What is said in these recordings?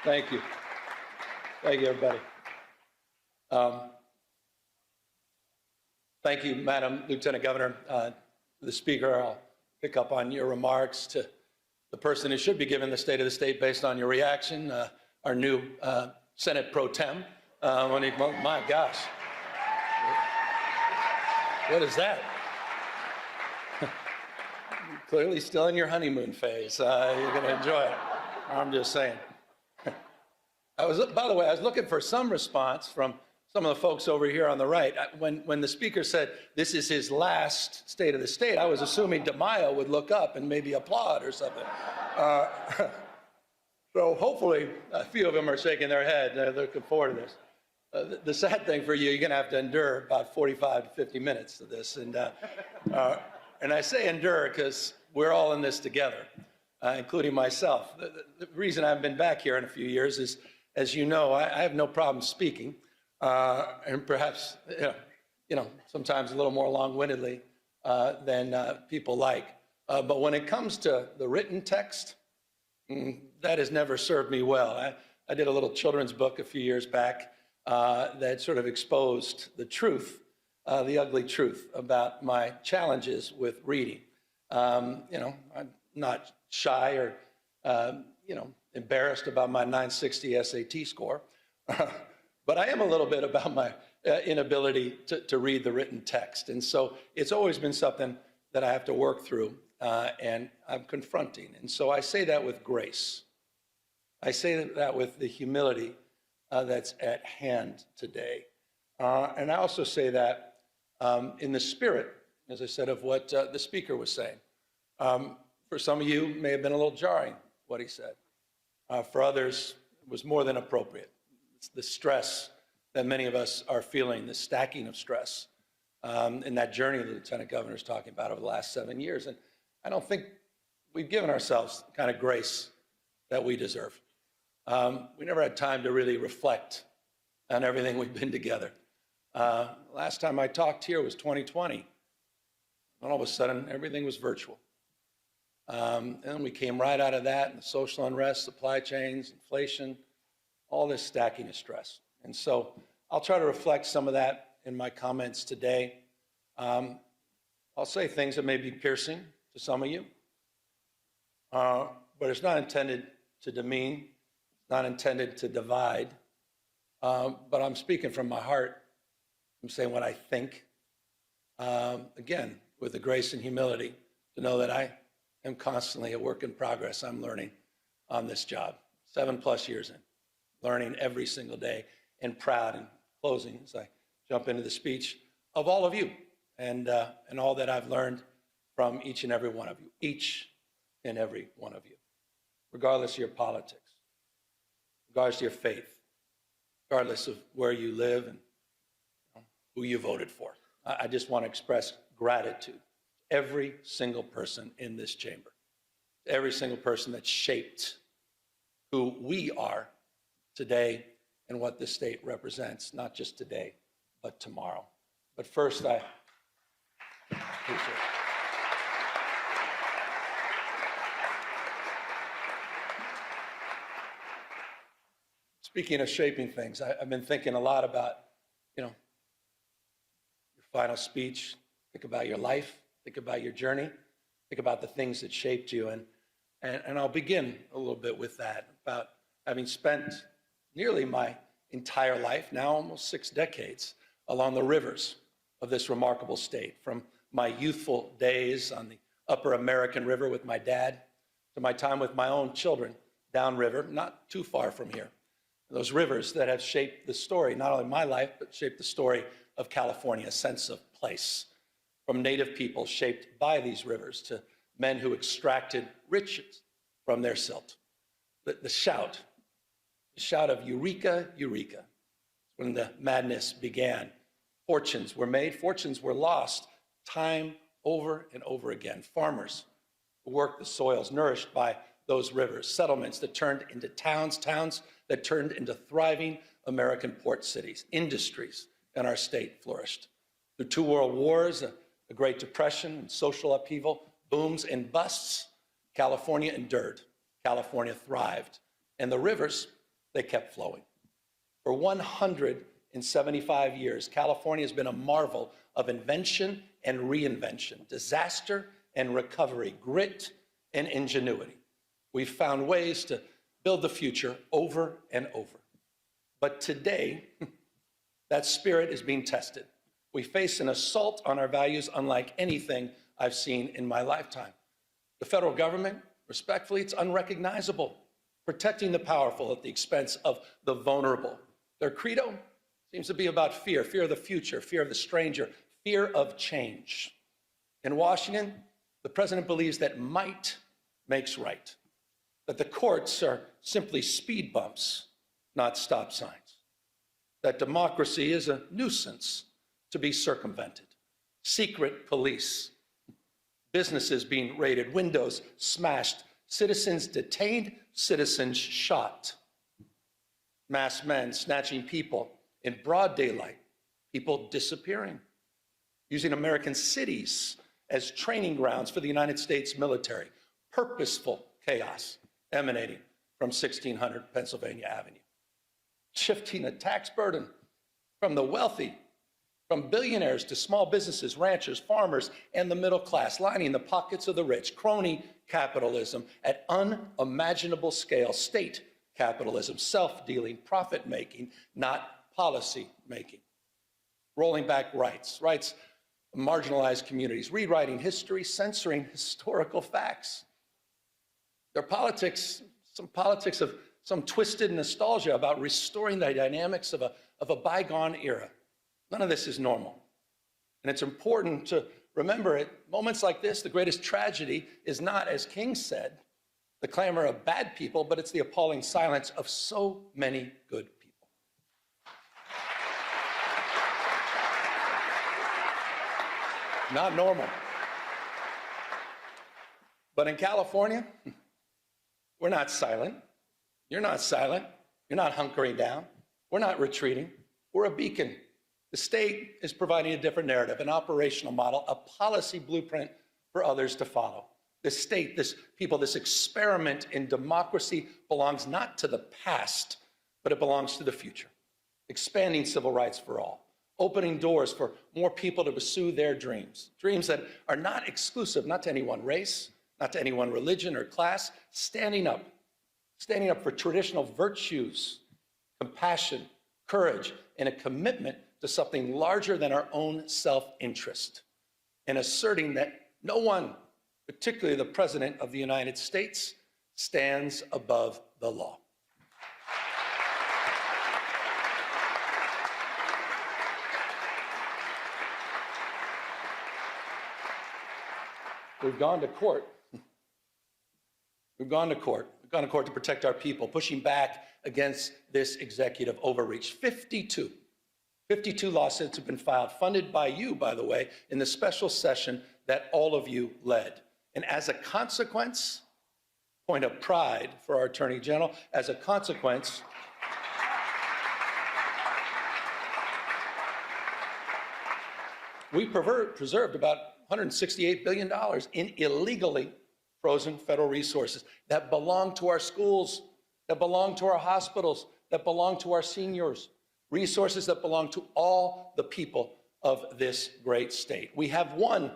Thank you. Thank you, everybody. Thank you, Madam Lieutenant Governor. The Speaker, I'll pick up on your remarks to the person who should be given the State of the State based on your reaction, our new Senate Pro Tem. My gosh. What is that? Clearly still in your honeymoon phase. You're going to enjoy it. I'm just saying. By the way, I was looking for some response from some of the folks over here on the right. When the Speaker said this is his last State of the State, I was assuming DeMaio would look up and maybe applaud or something. So hopefully a few of them are shaking their head. They're looking forward to this. The sad thing for you, you're going to have to endure about 45 to 50 minutes of this. And I say endure because we're all in this together, including myself. The reason I've been back here in a few years is, as you know, I have no problem speaking, and perhaps, sometimes a little more long-windedly than people like. But when it comes to the written text, that has never served me well. I did a little children's book a few years back that sort of exposed the truth, the ugly truth about my challenges with reading. I'm not shy or, embarrassed about my 960 SAT score, but I am a little bit about my inability to read the written text. And so it's always been something that I have to work through and I'm confronting. And so I say that with grace. I say that with the humility that's at hand today. And I also say that in the spirit, as I said, of what the Speaker was saying. For some of you, it may have been a little jarring, what he said. For others, it was more than appropriate. It's the stress that many of us are feeling, the stacking of stress in that journey the Lieutenant Governor is talking about over the last 7 years. And I don't think we've given ourselves the kind of grace that we deserve. We never had time to really reflect on everything we've been together. Last time I talked here was 2020. And all of a sudden, everything was virtual. And we came right out of that, and the social unrest, supply chains, inflation, all this stacking of stress. And so I'll try to reflect some of that in my comments today. I'll say things that may be piercing to some of you, but it's not intended to demean, not intended to divide, but I'm speaking from my heart. I'm saying what I think, again, with the grace and humility to know that I am constantly a work in progress. I'm learning on this job, 7+ years in, learning every single day, and proud in closing as I jump into the speech of all of you and all that I've learned from each and every one of you, each and every one of you, regardless of your politics, regardless of your faith, regardless of where you live and who you voted for. I just want to express gratitude to every single person in this chamber, every single person that shaped who we are today and what this state represents, not just today, but tomorrow. But first, I appreciate it. Speaking of shaping things, I've been thinking a lot about, your final speech. Think about your life. Think about your journey. Think about the things that shaped you. And I'll begin a little bit with that, about having spent nearly my entire life, now almost 6 decades, along the rivers of this remarkable state, from my youthful days on the Upper American River with my dad to my time with my own children downriver, not too far from here. Those rivers that have shaped the story, not only my life, but shaped the story of California, a sense of place, from native people shaped by these rivers to men who extracted riches from their silt. The shout of Eureka, Eureka, when the madness began. Fortunes were made, fortunes were lost, time over and over again. Farmers who worked the soils nourished by those rivers, settlements that turned into towns that turned into thriving American port cities, industries in our state flourished. Through 2 world wars, a Great Depression, and social upheaval, booms and busts, California endured. California thrived. And the rivers they kept flowing. For 175 years, California has been a marvel of invention and reinvention, disaster and recovery, grit and ingenuity. We've found ways to build the future over and over. But today, that spirit is being tested. We face an assault on our values unlike anything I've seen in my lifetime. The federal government, respectfully, it's unrecognizable, protecting the powerful at the expense of the vulnerable. Their credo seems to be about fear, fear of the future, fear of the stranger, fear of change. In Washington, the president believes that might makes right, that the courts are simply speed bumps, not stop signs, that democracy is a nuisance to be circumvented, secret police, businesses being raided, windows smashed, citizens detained, citizens shot, masked men snatching people in broad daylight, people disappearing, using American cities as training grounds for the United States military, purposeful chaos emanating from 1600 Pennsylvania Avenue, shifting the tax burden from the wealthy, from billionaires to small businesses, ranchers, farmers, and the middle class, lining the pockets of the rich, crony capitalism at unimaginable scale, state capitalism, self-dealing, profit-making, not policy-making, rolling back rights of marginalized communities, rewriting history, censoring historical facts. Their politics, some politics of some twisted nostalgia about restoring the dynamics of a bygone era. None of this is normal. And it's important to remember at moments like this, the greatest tragedy is not, as King said, the clamor of bad people, but it's the appalling silence of so many good people. Not normal. But in California, we're not silent. You're not silent. You're not hunkering down. We're not retreating. We're a beacon. The state is providing a different narrative, an operational model, a policy blueprint for others to follow. This state, this people, this experiment in democracy belongs not to the past, but it belongs to the future. Expanding civil rights for all, opening doors for more people to pursue their dreams, dreams that are not exclusive, not to any one race, not to any one religion or class, standing up for traditional virtues, compassion, courage, and a commitment to something larger than our own self-interest, and asserting that no one, particularly the President of the United States, stands above the law. We've gone to court. We've gone to court. We've gone to court to protect our people, pushing back against this executive overreach. 52 lawsuits have been filed, funded by you, by the way, in the special session that all of you led. And as a consequence, point of pride for our Attorney General, as a consequence, we preserved about $168 billion in illegally frozen federal resources that belong to our schools, that belong to our hospitals, that belong to our seniors, resources that belong to all the people of this great state. We have one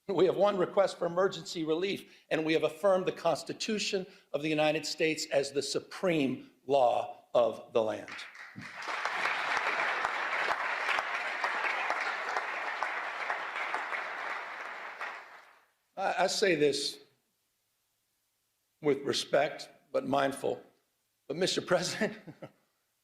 request for emergency relief, and we have affirmed the Constitution of the United States as the supreme law of the land. I say this with respect, but mindful. But Mr. President,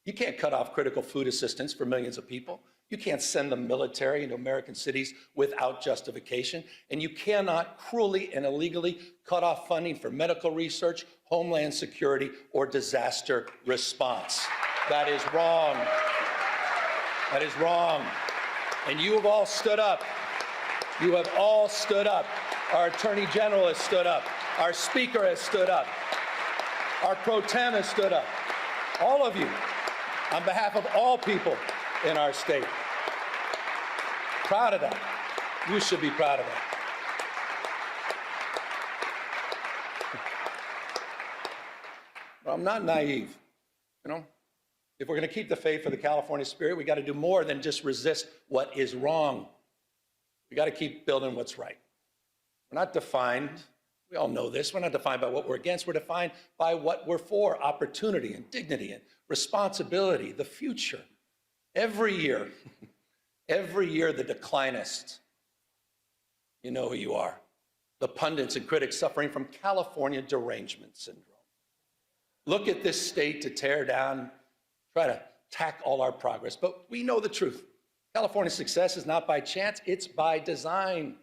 you can't cut off critical food assistance for millions of people. You can't send the military into American cities without justification. And you cannot cruelly and illegally cut off funding for medical research, homeland security, or disaster response. That is wrong. That is wrong. And you have all stood up. You have all stood up. Our Attorney General has stood up. Our Speaker has stood up. Our Pro Tem has stood up. All of you, on behalf of all people in our state. Proud of that. You should be proud of that. Well, I'm not naive, you know. If we're going to keep the faith of the California spirit, we got to do more than just resist what is wrong. We got to keep building what's right. We're not defined, we all know this, we're not defined by what we're against, we're defined by what we're for: opportunity and dignity and responsibility, the future. Every year, the declinists, you know who you are, the pundits and critics suffering from California derangement syndrome, look at this state to tear down, try to attack all our progress. But we know the truth. California's success is not by chance, it's by design.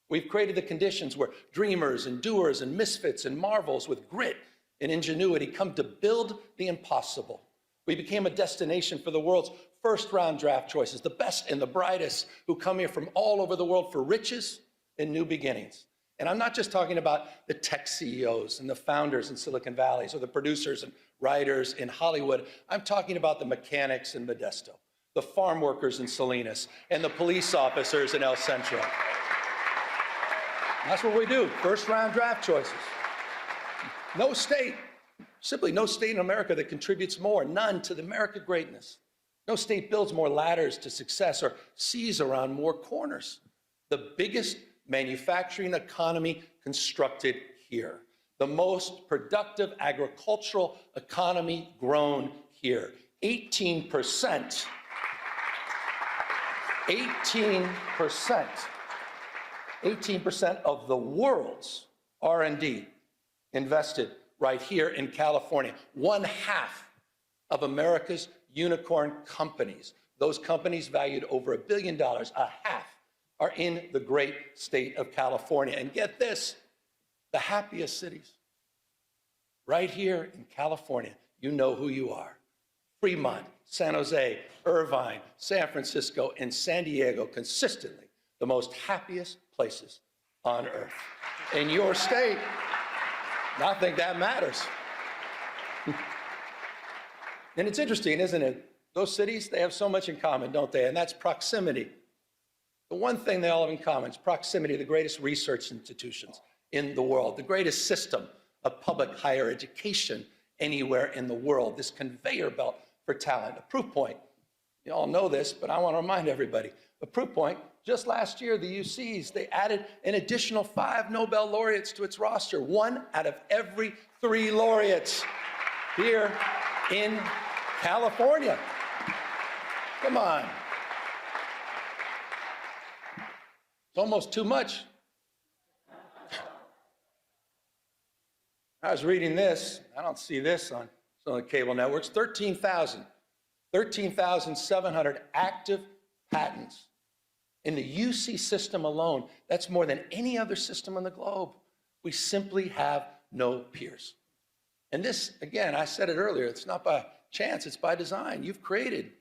We've created the conditions where dreamers and doers and misfits and marvels with grit and ingenuity come to build the impossible. We became a destination for the world's first-round draft choices, the best and the brightest who come here from all over the world for riches and new beginnings. And I'm not just talking about the tech CEOs and the founders in Silicon Valley or the producers and writers in Hollywood. I'm talking about the mechanics in Modesto, the farm workers in Salinas, and the police officers in El Centro. That's what we do, first-round draft choices. No state, simply no state in America that contributes more, none, to the American greatness. No state builds more ladders to success or sees around more corners. The biggest manufacturing economy constructed here. The most productive agricultural economy grown here. 18%. 18% of the world's R&D invested right here in California. 1/2 of America's unicorn companies, those companies valued over $1 billion, a half, are in the great state of California. And get this, the happiest cities, right here in California, you know who you are. Fremont, San Jose, Irvine, San Francisco, and San Diego, consistently the most happiest places on earth. In your state, I think that matters. And it's interesting, isn't it? Those cities, they have so much in common, don't they? And that's proximity. The one thing they all have in common is proximity to the greatest research institutions in the world, the greatest system of public higher education anywhere in the world, this conveyor belt for talent. A proof point, you all know this, but I want to remind everybody, a proof point, just last year, the UCs, they added an additional 5 Nobel laureates to its roster, 1 out of every 3 laureates here in California. Come on. It's almost too much. I was reading this. I don't see this on some of the cable networks. 13,700 active patents in the UC system alone. That's more than any other system on the globe. We simply have no peers. And this, again, I said it earlier, it's not by chance, it's by design. You've created,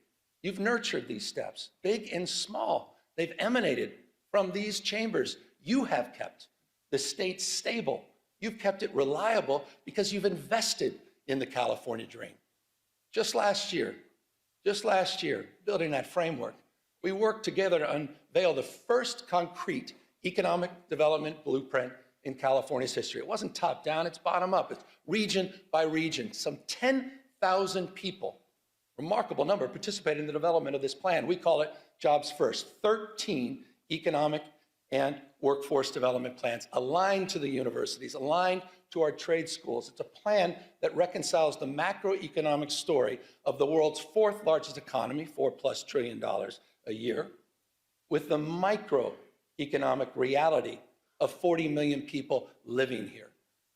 you've nurtured these steps, big and small. They've emanated from these chambers. You have kept the state stable. You've kept it reliable because you've invested in the California dream. Just last year, building that framework, we worked together to unveil the first concrete economic development blueprint in California's history. It wasn't top down, it's bottom up. It's region by region. Some 10,000 people, remarkable number, participated in the development of this plan. We call it Jobs First. 13 economic and workforce development plans aligned to the universities, aligned to our trade schools. It's a plan that reconciles the macroeconomic story of the world's 4th largest economy, $4+ trillion a year, with the microeconomic reality of 40 million people living here.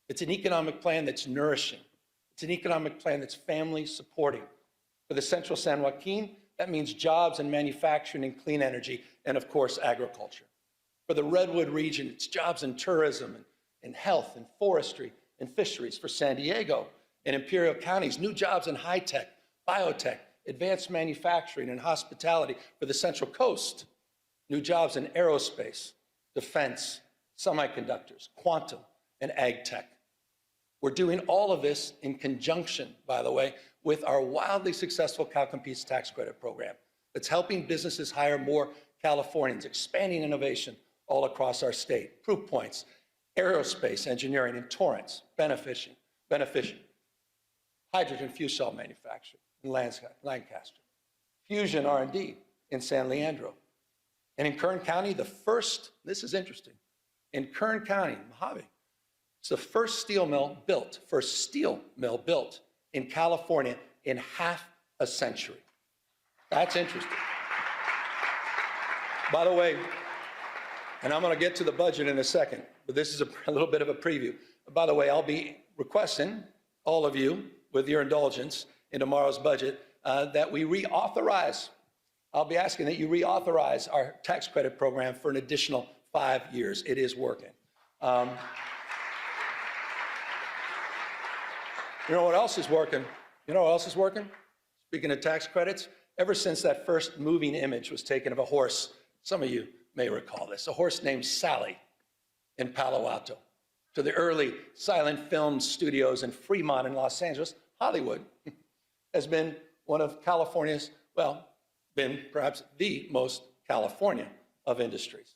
It's an economic plan that's nourishing. It's an economic plan that's family supporting. For the Central San Joaquin, that means jobs in manufacturing and clean energy, and of course, agriculture. For the Redwood region, it's jobs in tourism and health and forestry and fisheries. For San Diego and Imperial counties, new jobs in high tech, biotech, advanced manufacturing and hospitality. For the Central Coast, new jobs in aerospace, defense, semiconductors, quantum, and ag tech. We're doing all of this in conjunction, by the way, with our wildly successful Cal Competes tax credit program that's helping businesses hire more Californians, expanding innovation all across our state. Proof points, aerospace engineering in Torrance, beneficient, hydrogen fuel cell manufacturing, in Lancaster, Fusion R&D in San Leandro. And in Kern County, this is interesting, in Kern County, Mojave, it's the first steel mill built in California in half a century. That's interesting. By the way, and I'm going to get to the budget in a second, but this is a little bit of a preview. By the way, I'll be requesting all of you, with your indulgence in tomorrow's budget, that we reauthorize. I'll be asking that you reauthorize our tax credit program for an additional 5 years. It is working. You know what else is working? You know what else is working? Speaking of tax credits, ever since that first moving image was taken of a horse, some of you may recall this, a horse named Sally in Palo Alto, to the early silent film studios in Fremont in Los Angeles, Hollywood has been one of California's, well, been perhaps the most California of industries.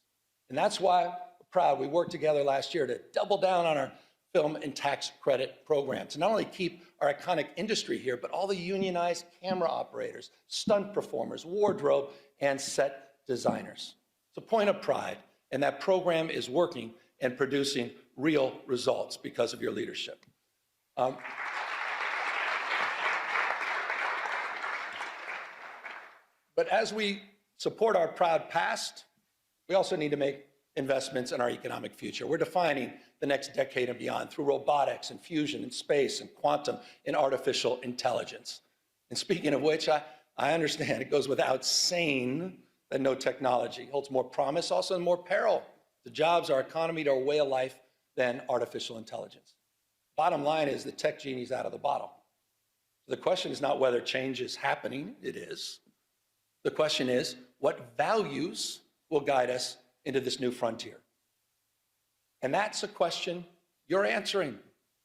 And that's why we're proud we worked together last year to double down on our film and tax credit program, to not only keep our iconic industry here, but all the unionized camera operators, stunt performers, wardrobe, and set designers. It's a point of pride, and that program is working and producing real results because of your leadership. But as we support our proud past, we also need to make investments in our economic future. We're defining the next decade and beyond through robotics and fusion and space and quantum and artificial intelligence. And speaking of which, I understand it goes without saying that no technology holds more promise, also and more peril to jobs, our economy, to our way of life than artificial intelligence. Bottom line is the tech genie's out of the bottle. The question is not whether change is happening, it is. The question is, what values will guide us into this new frontier? And that's a question you're answering,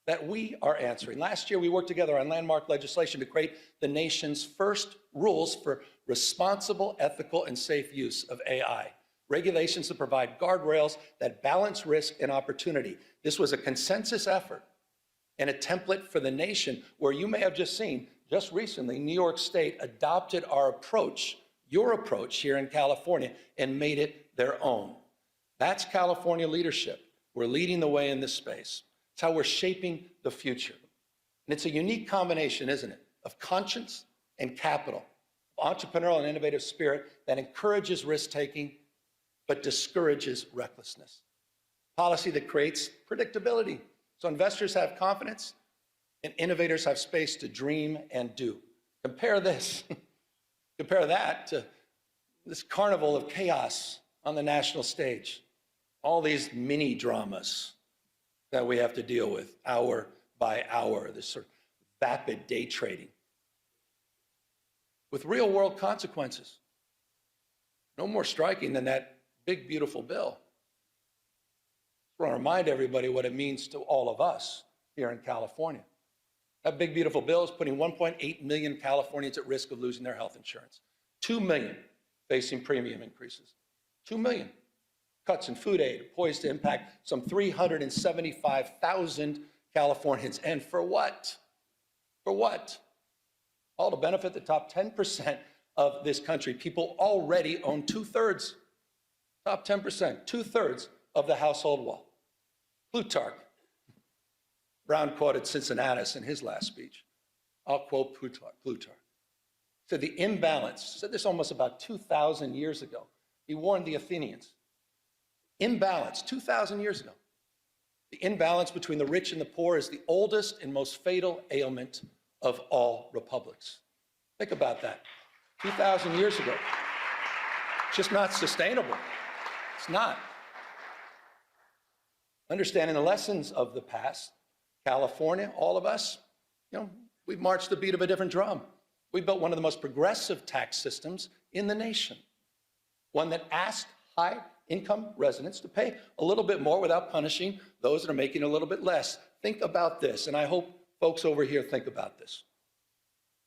that we are answering. Last year, we worked together on landmark legislation to create the nation's first rules for responsible, ethical, and safe use of AI. Regulations that provide guardrails that balance risk and opportunity. This was a consensus effort and a template for the nation where you may have just seen, just recently, New York State adopted our approach, your approach here in California, and made it their own. That's California leadership. We're leading the way in this space. It's how we're shaping the future. And it's a unique combination, isn't it, of conscience and capital, entrepreneurial and innovative spirit that encourages risk-taking but discourages recklessness. Policy that creates predictability, so investors have confidence and innovators have space to dream and do. Compare this, compare that to this carnival of chaos on the national stage. All these mini dramas that we have to deal with hour by hour, this sort of vapid day trading with real world consequences. No more striking than that big, beautiful bill. I want to remind everybody what it means to all of us here in California. That big, beautiful bill is putting 1.8 million Californians at risk of losing their health insurance. 2 million facing premium increases. 2 million. Cuts in food aid poised to impact some 375,000 Californians. And for what? For what? All to benefit the top 10% of this country. People already own 2/3. Top 10%, 2/3 of the household wealth. Plutarch, Brown quoted Cincinnatus in his last speech. I'll quote Plutarch. Said the imbalance, said this almost about 2,000 years ago. He warned the Athenians. Imbalance, 2,000 years ago. The imbalance between the rich and the poor is the oldest and most fatal ailment of all republics. Think about that. 2,000 years ago. It's just not sustainable. It's not. Understanding the lessons of the past, California, all of us, we've marched the beat of a different drum. We built one of the most progressive tax systems in the nation. One that asked high-income residents to pay a little bit more without punishing those that are making a little bit less. Think about this, and I hope folks over here think about this.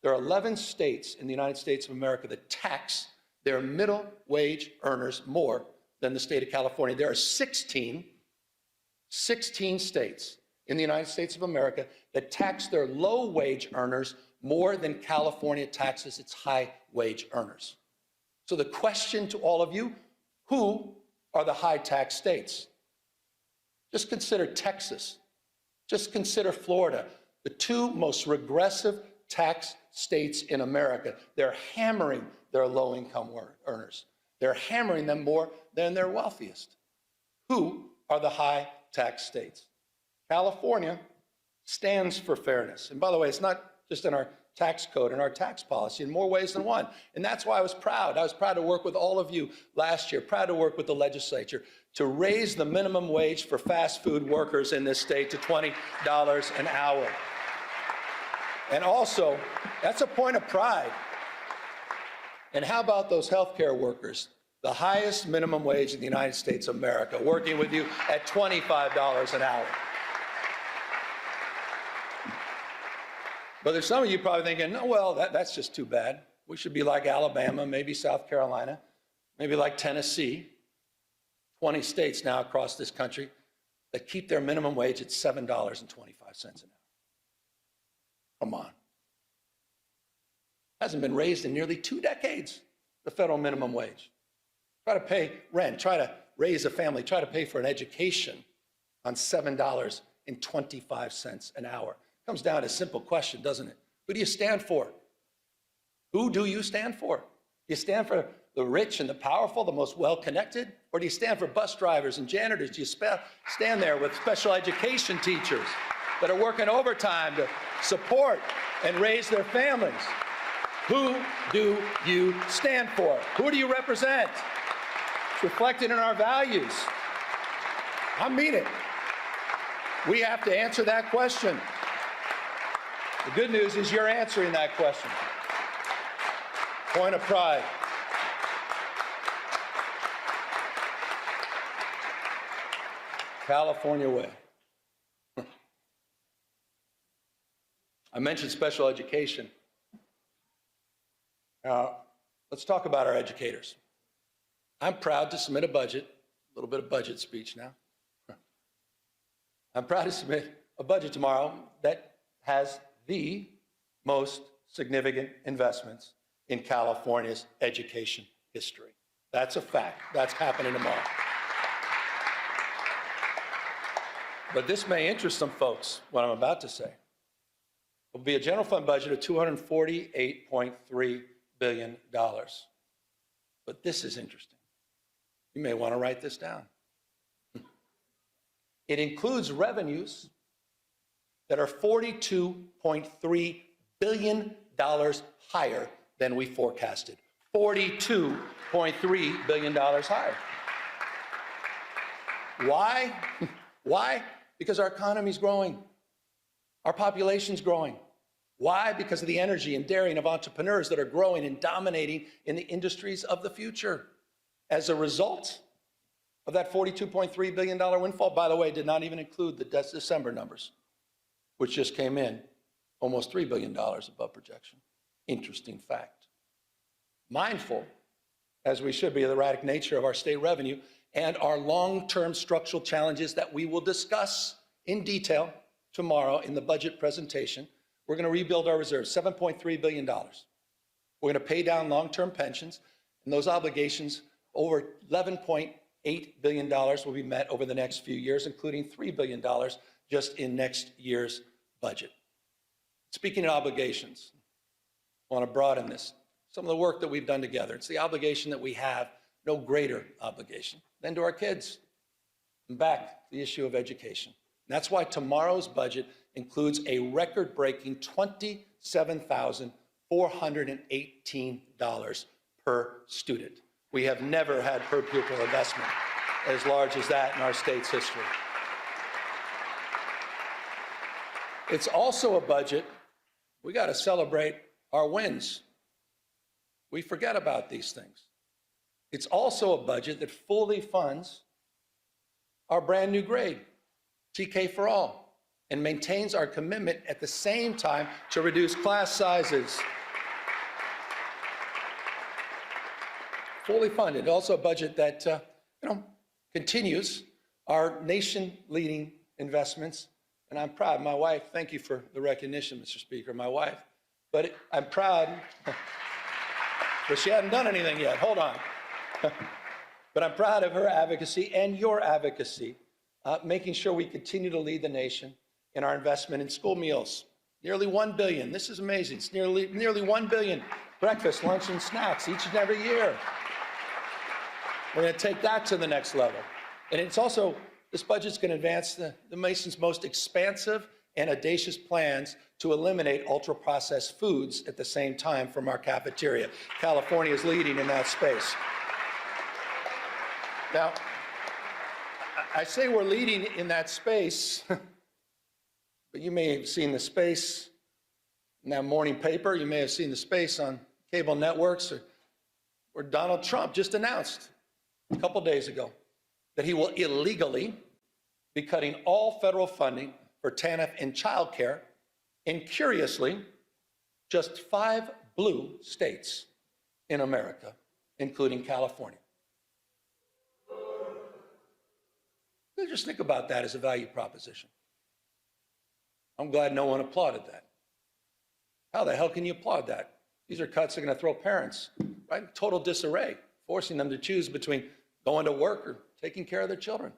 There are 11 states in the United States of America that tax their middle wage earners more than the state of California. There are 16 states in the United States of America that tax their low wage earners more than California taxes its high-wage earners. So the question to all of you, who are the high-tax states? Just consider Texas. Just consider Florida, the two most regressive tax states in America. They're hammering their low-income earners. They're hammering them more than their wealthiest. Who are the high-tax states? California stands for fairness. And by the way, it's not just in our tax code and our tax policy in more ways than one. And that's why I was proud. I was proud to work with all of you last year, proud to work with the legislature to raise the minimum wage for fast food workers in this state to $20 an hour. And also, that's a point of pride. And how about those healthcare workers, the highest minimum wage in the United States of America, working with you at $25 an hour? But there's some of you probably thinking, oh, well, that's just too bad. We should be like Alabama, maybe South Carolina, maybe like Tennessee. 20 states now across this country that keep their minimum wage at $7.25 an hour. Come on. Hasn't been raised in nearly 2 decades, the federal minimum wage. Try to pay rent, try to raise a family, try to pay for an education on $7.25 an hour. Comes down to a simple question, doesn't it? Who do you stand for? Who do you stand for? Do you stand for the rich and the powerful, the most well-connected? Or do you stand for bus drivers and janitors? Do you stand there with special education teachers that are working overtime to support and raise their families? Who do you stand for? Who do you represent? It's reflected in our values. I mean it. We have to answer that question. The good news is you're answering that question. Point of pride. California way. I mentioned special education. Let's talk about our educators. I'm proud to submit a budget, a little bit of budget speech now. I'm proud to submit a budget tomorrow that has the most significant investments in California's education history. That's a fact. That's happening tomorrow. But this may interest some folks, what I'm about to say. It will be a general fund budget of $248.3 billion. But this is interesting. You may want to write this down. It includes revenues that are $42.3 billion higher than we forecasted. $42.3 billion higher. Why? Why? Because our economy's growing. Our population's growing. Why? Because of the energy and daring of entrepreneurs that are growing and dominating in the industries of the future. As a result of that $42.3 billion windfall, by the way, did not even include the December numbers, which just came in almost $3 billion above projection. Interesting fact. Mindful, as we should be, of the erratic nature of our state revenue and our long-term structural challenges that we will discuss in detail tomorrow in the budget presentation. We're going to rebuild our reserves, $7.3 billion. We're going to pay down long-term pensions, and those obligations, over $11.8 billion will be met over the next few years, including $3 billion just in next year's budget. Speaking of obligations, I want to broaden this. Some of the work that we've done together, it's the obligation that we have, no greater obligation than to our kids. And back to the issue of education. And that's why tomorrow's budget includes a record-breaking $27,418 per student. We have never had per pupil investment as large as that in our state's history. It's also a budget, we got to celebrate our wins. We forget about these things. It's also a budget that fully funds our brand new grade, TK for All, and maintains our commitment at the same time to reduce class sizes. Fully funded. Also a budget that continues our nation-leading investments. And I'm proud. My wife, thank you for the recognition, Mr. Speaker. My wife But I'm proud, but she hadn't done anything yet, hold on. But I'm proud of her advocacy and your advocacy, making sure we continue to lead the nation in our investment in school meals. Nearly $1 billion, this is amazing, it's nearly $1 billion breakfast, lunch, and snacks each and every year. We're going to take that to the next level. And it's also, this budget's going to advance the nation's most expansive and audacious plans to eliminate ultra-processed foods at the same time from our cafeteria. California is leading in that space. Now, I say we're leading in that space, but you may have seen the space in that morning paper. You may have seen the space on cable networks where Donald Trump just announced a couple days ago that he will illegally be cutting all federal funding for TANF and childcare in, curiously, just 5 blue states in America, including California. Just think about that as a value proposition. I'm glad no one applauded that. How the hell can you applaud that? These are cuts that are going to throw parents right in total disarray, forcing them to choose between going to work or taking care of their children.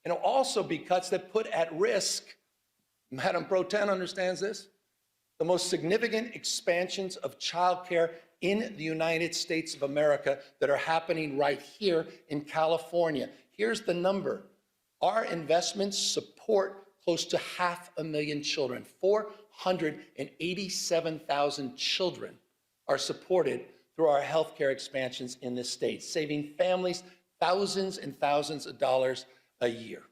And it'll also be cuts that put at risk, Madam Pro Tem understands this, the most significant expansions of childcare in the United States of America that are happening right here in California. Here's the number. Our investments support close to 500,000 children. 487,000 children are supported through our healthcare expansions in this state, saving families thousands and thousands of dollars a year.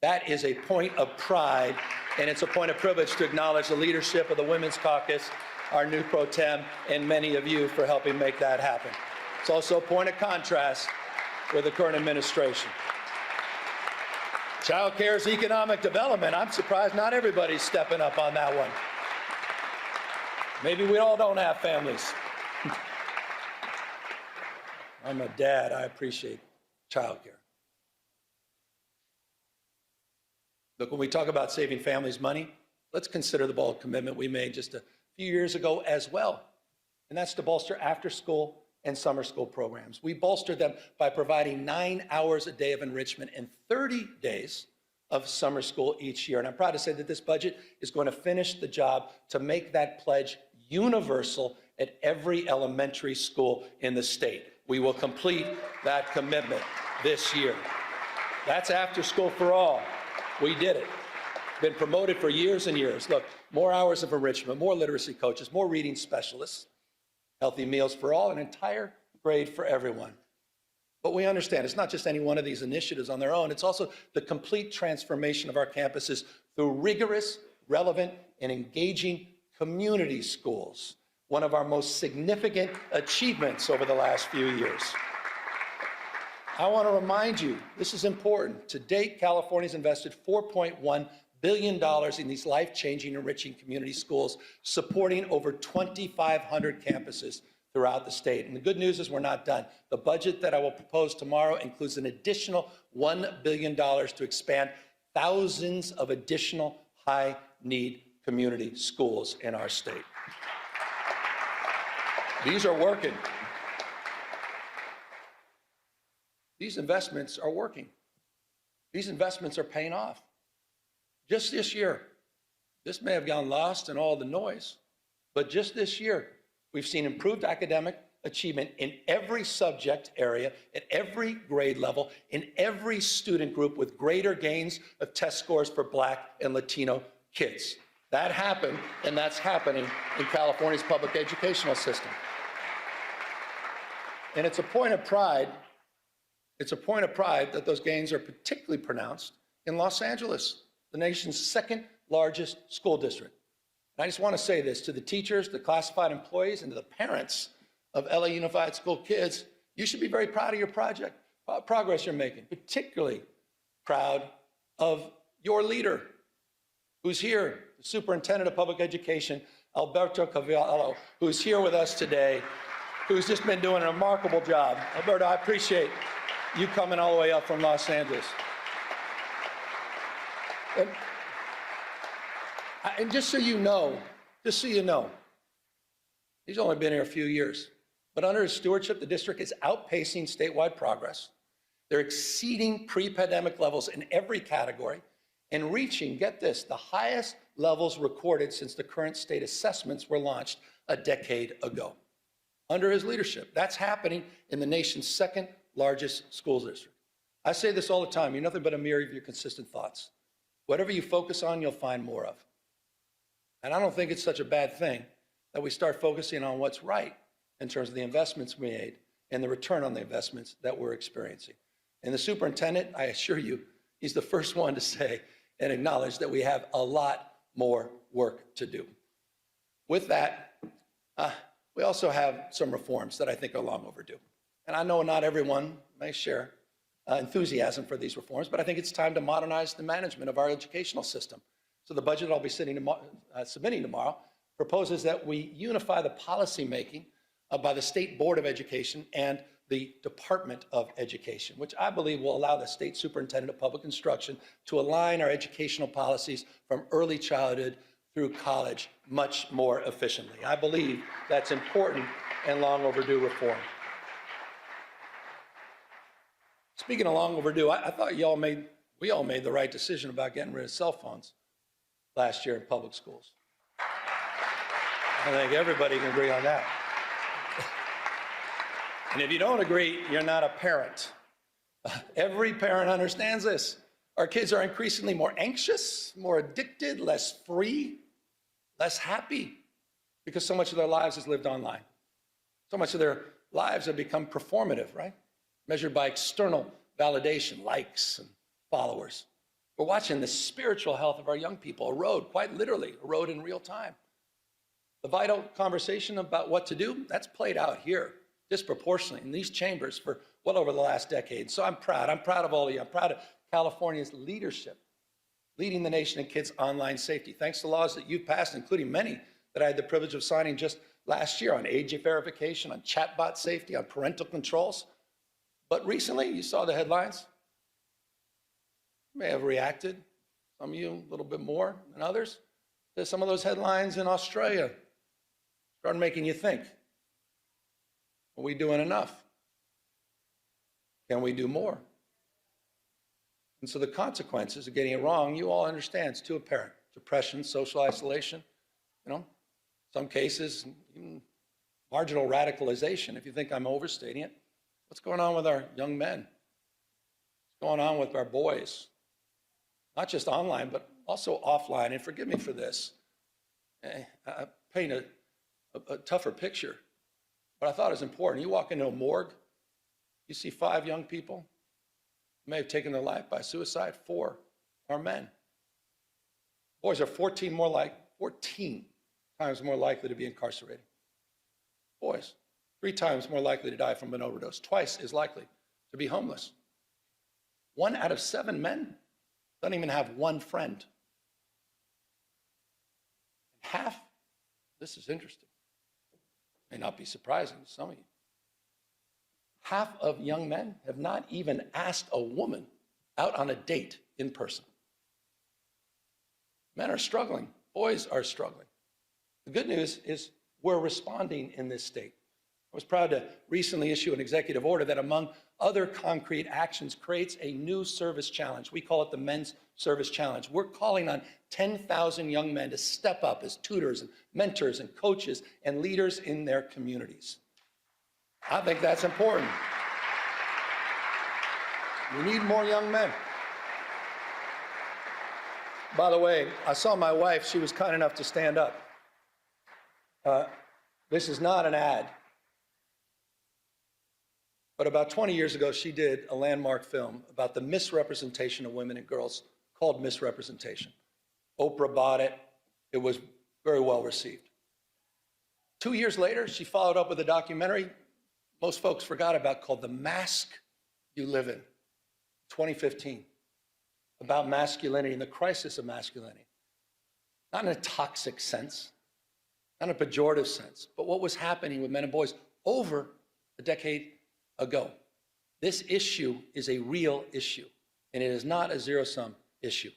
That is a point of pride, and it's a point of privilege to acknowledge the leadership of the Women's Caucus, our new pro tem, and many of you for helping make that happen. It's also a point of contrast with the current administration. Child care is economic development. I'm surprised not everybody's stepping up on that one. Maybe we all don't have families. I'm a dad. I appreciate child care. Look, when we talk about saving families money, let's consider the bold commitment we made just a few years ago as well, and that's to bolster after-school and summer school programs. We bolstered them by providing 9 hours a day of enrichment and 30 days of summer school each year. And I'm proud to say that this budget is going to finish the job to make that pledge universal at every elementary school in the state. We will complete that commitment this year. That's after school for all. We did it. Been promoted for years and years. Look, more hours of enrichment, more literacy coaches, more reading specialists, healthy meals for all, an entire grade for everyone. But we understand it's not just any one of these initiatives on their own, it's also the complete transformation of our campuses through rigorous, relevant, and engaging community schools, one of our most significant achievements over the last few years. I want to remind you, this is important. To date, California's invested $4.1 billion in these life-changing, enriching community schools, supporting over 2,500 campuses throughout the state. And the good news is we're not done. The budget that I will propose tomorrow includes an additional $1 billion to expand thousands of additional high-need community schools in our state. These are working. These investments are working. These investments are paying off. Just this year, this may have gone lost in all the noise, but just this year, we've seen improved academic achievement in every subject area, at every grade level, in every student group, with greater gains of test scores for Black and Latino kids. That happened, and that's happening in California's public educational system. And it's a point of pride, that those gains are particularly pronounced in Los Angeles, the nation's second largest school district. And I just want to say this to the teachers, the classified employees, and to the parents of LA Unified School kids. You should be very proud of your progress you're making, particularly proud of your leader, who's here, the Superintendent of Public Education, Alberto Cavallo, who's here with us today, who's just been doing a remarkable job. Alberto, I appreciate you coming all the way up from Los Angeles. And just so you know, He's only been here a few years. But under his stewardship, the district is outpacing statewide progress. They're exceeding pre-pandemic levels in every category and reaching, get this, the highest levels recorded since the current state assessments were launched a decade ago. Under his leadership, that's happening in the nation's second largest school district. I say this all the time, you're nothing but a mirror of your consistent thoughts. Whatever you focus on, you'll find more of. And I don't think it's such a bad thing that we start focusing on what's right in terms of the investments we made and the return on the investments that we're experiencing. And the superintendent, I assure you, he's the first one to say and acknowledge that we have a lot more work to do. With that, we also have some reforms that I think are long overdue. And I know not everyone may share enthusiasm for these reforms, but I think it's time to modernize the management of our educational system. So the budget I'll be submitting tomorrow proposes that we unify the policy making by the State Board of Education and the Department of Education, which I believe will allow the State Superintendent of Public Instruction to align our educational policies from early childhood through college much more efficiently. I believe that's important and long overdue reform. Speaking of long overdue, I thought we all made the right decision about getting rid of cell phones last year in public schools. I think everybody can agree on that. And if you don't agree, you're not a parent. Every parent understands this. Our kids are increasingly more anxious, more addicted, less free, less happy, because so much of their lives is lived online. So much of their lives have become performative, right? Measured by external validation, likes and followers. We're watching the spiritual health of our young people erode, quite literally, erode in real time. The vital conversation about what to do, that's played out here disproportionately in these chambers for well over the last decade. So I'm proud of all of you. I'm proud of California's leadership, leading the nation in kids' online safety, thanks to laws that you've passed, including many that I had the privilege of signing just last year on age verification, on chatbot safety, on parental controls. But recently, you saw the headlines. You may have reacted, some of you a little bit more than others, to some of those headlines in Australia. Started making you think, are we doing enough? Can we do more? And so the consequences of getting it wrong, you all understand, it's too apparent. Depression, social isolation, some cases, even marginal radicalization, if you think I'm overstating it. What's going on with our young men? What's going on with our boys? Not just online, but also offline. And forgive me for this. I paint a tougher picture, but I thought it was important. You walk into a morgue, you see 5 young people who may have taken their life by suicide. 4 are men. Boys are 14 times more likely to be incarcerated. Boys, 3 times more likely to die from an overdose, twice as likely to be homeless. 1 out of 7 men don't even have one friend. Half, this is interesting, may not be surprising to some of you, half of young men have not even asked a woman out on a date in person. Men are struggling, boys are struggling. The good news is we're responding in this state. I was proud to recently issue an executive order that, among other concrete actions, creates a new service challenge. We call it the Men's Service Challenge. We're calling on 10,000 young men to step up as tutors and mentors and coaches and leaders in their communities. I think that's important. We need more young men. By the way, I saw my wife. She was kind enough to stand up. This is not an ad. But about 20 years ago, she did a landmark film about the misrepresentation of women and girls called Misrepresentation. Oprah bought it. It was very well received. 2 years later, she followed up with a documentary most folks forgot about called The Mask You Live In, 2015, about masculinity and the crisis of masculinity. Not in a toxic sense, not in a pejorative sense, but what was happening with men and boys over a decade ago. This issue is a real issue, and it is not a zero-sum issue.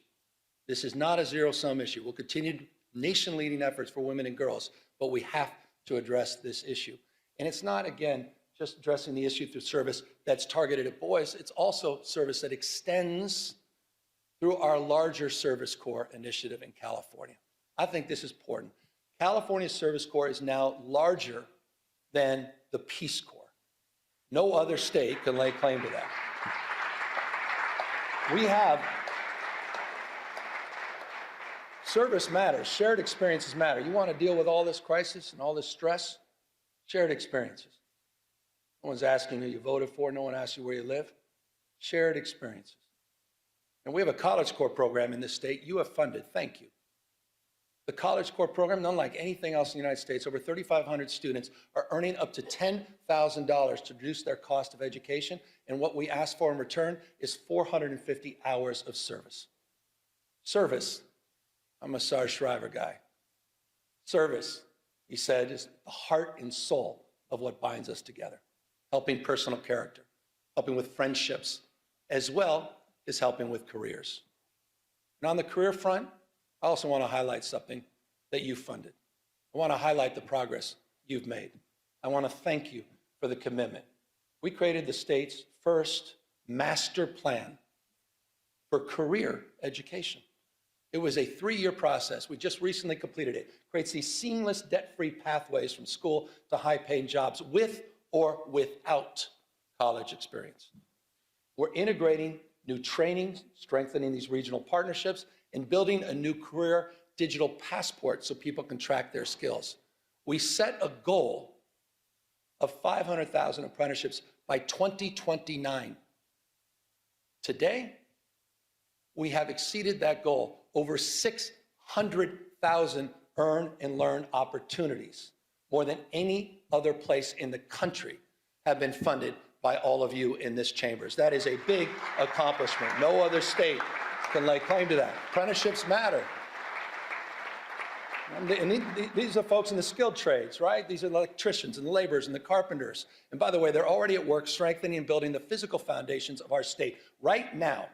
This is not a zero-sum issue. We'll continue nation-leading efforts for women and girls, but we have to address this issue. And it's not, again, just addressing the issue through service that's targeted at boys. It's also service that extends through our larger Service Corps initiative in California. I think this is important. California Service Corps is now larger than the Peace Corps. No other state can lay claim to that. We have service matters, shared experiences matter. You want to deal with all this crisis and all this stress? Shared experiences. No one's asking who you voted for. No one asks you where you live. Shared experiences. And we have a College Corps program in this state you have funded. Thank you. The College Corps program, unlike anything else in the United States, over 3,500 students are earning up to $10,000 to reduce their cost of education. And what we ask for in return is 450 hours of service. Service. I'm a Sarge Shriver guy. Service, he said, is the heart and soul of what binds us together. Helping personal character, helping with friendships, as well as helping with careers. And on the career front, I also want to highlight something that you funded. I want to highlight the progress you've made. I want to thank you for the commitment. We created the state's first master plan for career education. It was a 3-year process. We just recently completed it. Creates these seamless, debt-free pathways from school to high-paying jobs with or without college experience. We're integrating new training, strengthening these regional partnerships, and building a new career digital passport so people can track their skills. We set a goal of 500,000 apprenticeships by 2029. Today, we have exceeded that goal. Over 600,000 earn and learn opportunities, more than any other place in the country, have been funded by all of you in this chambers. That is a big accomplishment. No other state can lay claim to that. Apprenticeships matter. And these are folks in the skilled trades, right? These are the electricians and the laborers and the carpenters. And by the way, they're already at work strengthening and building the physical foundations of our state. Right now,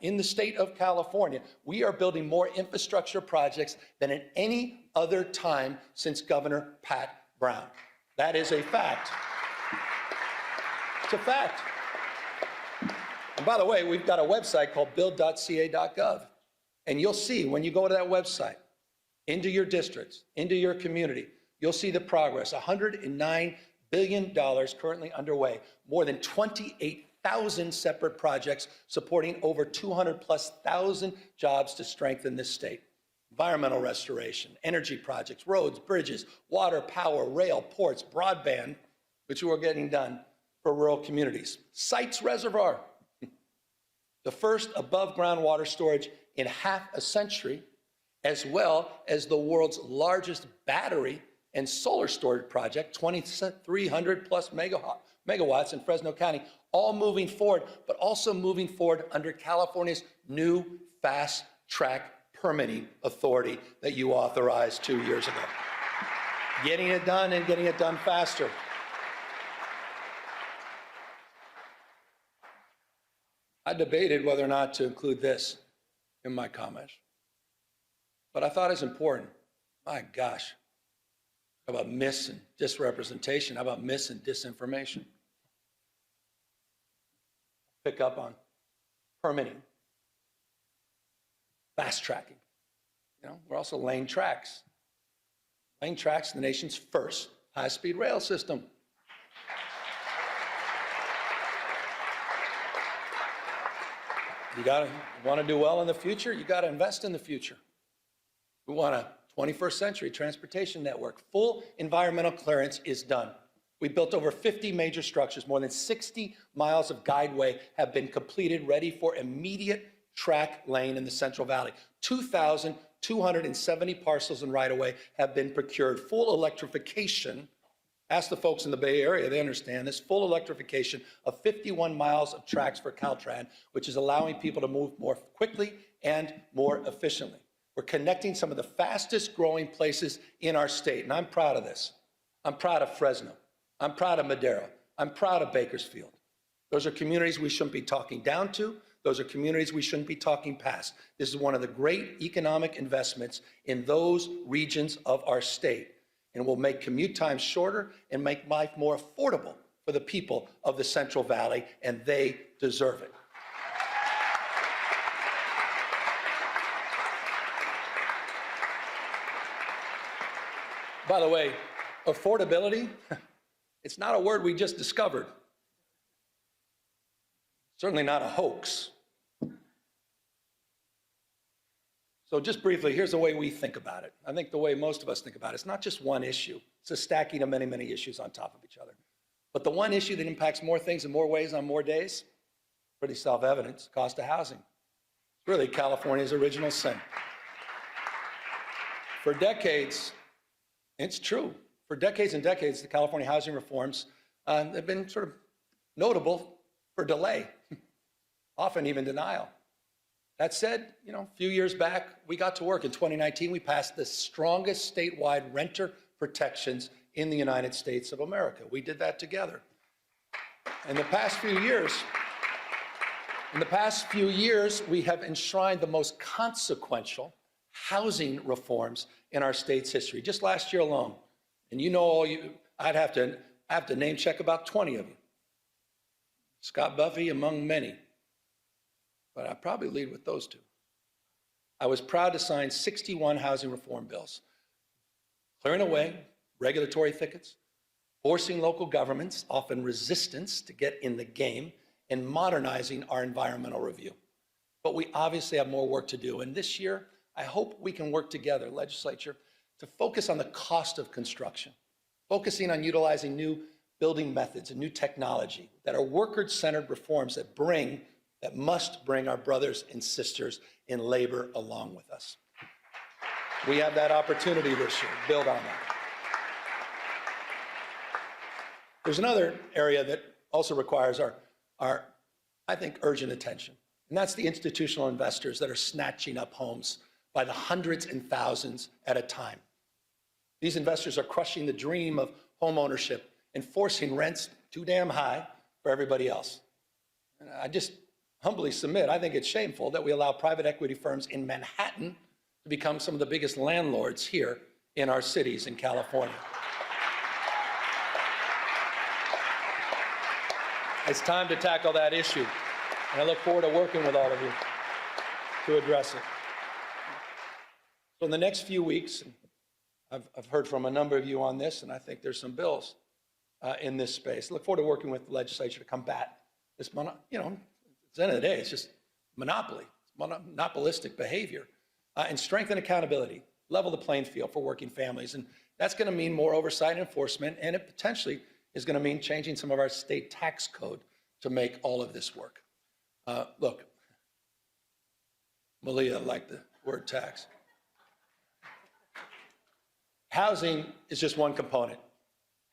in the state of California, we are building more infrastructure projects than at any other time since Governor Pat Brown. That is a fact. It's a fact. And by the way, we've got a website called build.ca.gov. And you'll see when you go to that website, into your districts, into your community, you'll see the progress. $109 billion currently underway, more than 28,000 separate projects supporting over 200,000+ jobs to strengthen this state. Environmental restoration, energy projects, roads, bridges, water, power, rail, ports, broadband, which we're getting done for rural communities. Sites Reservoir, the first above-ground water storage in half a century, as well as the world's largest battery and solar storage project, 2,300+ megawatts in Fresno County, all moving forward, but also moving forward under California's new fast-track permitting authority that you authorized 2 years ago. Getting it done and getting it done faster. I debated whether or not to include this in my comments, but I thought it's important. My gosh, how about mis and disrepresentation? How about mis and disinformation? Pick up on permitting, fast tracking. You know, we're also laying tracks. Laying tracks, the nation's first high-speed rail system. You want to do well in the future, you got to invest in the future. We want a 21st century transportation network. Full environmental clearance is done. We built over 50 major structures. More than 60 miles of guideway have been completed, ready for immediate track lane in the Central Valley. 2,270 parcels and right-of-way have been procured. Full electrification. Ask the folks in the Bay Area, they understand this. Full electrification of 51 miles of tracks for Caltrans, which is allowing people to move more quickly and more efficiently. We're connecting some of the fastest growing places in our state, and I'm proud of this. I'm proud of Fresno. I'm proud of Madera. I'm proud of Bakersfield. Those are communities we shouldn't be talking down to. Those are communities we shouldn't be talking past. This is one of the great economic investments in those regions of our state, and will make commute times shorter and make life more affordable for the people of the Central Valley, and they deserve it. By the way, affordability, it's not a word we just discovered. Certainly not a hoax. So just briefly, here's the way we think about it. I think the way most of us think about it, it's not just one issue. It's a stacking of many, many issues on top of each other. But the one issue that impacts more things in more ways on more days, pretty self-evident, cost of housing. It's really California's original sin. For decades, it's true. For decades and decades, the California housing reforms have been sort of notable for delay, often even denial. That said, a few years back, we got to work. In 2019, we passed the strongest statewide renter protections in the United States of America. We did that together. In the past few years, we have enshrined the most consequential housing reforms in our state's history, just last year alone. And I'd have to name check about 20 of you. Scott Buffy among many, but I'd probably lead with those two. I was proud to sign 61 housing reform bills, clearing away regulatory thickets, forcing local governments, often resistance, to get in the game, and modernizing our environmental review. But we obviously have more work to do, and this year, I hope we can work together, legislature, to focus on the cost of construction, focusing on utilizing new building methods and new technology that are worker-centered reforms that must bring our brothers and sisters in labor along with us. We have that opportunity this year. Build on that. There's another area that also requires our I think, urgent attention, and that's the institutional investors that are snatching up homes by the hundreds and thousands at a time. These investors are crushing the dream of home ownership and forcing rents too damn high for everybody else. And I just humbly submit, I think it's shameful that we allow private equity firms in Manhattan to become some of the biggest landlords here in our cities in California. It's time to tackle that issue, and I look forward to working with all of you to address it. So in the next few weeks, I've heard from a number of you on this, and I think there's some bills in this space. I look forward to working with the legislature to combat this, at the end of the day, it's just monopoly, monopolistic behavior, and strengthen accountability, level the playing field for working families. And that's going to mean more oversight and enforcement, and it potentially is going to mean changing some of our state tax code to make all of this work. Look, Malia liked the word tax. Housing is just one component.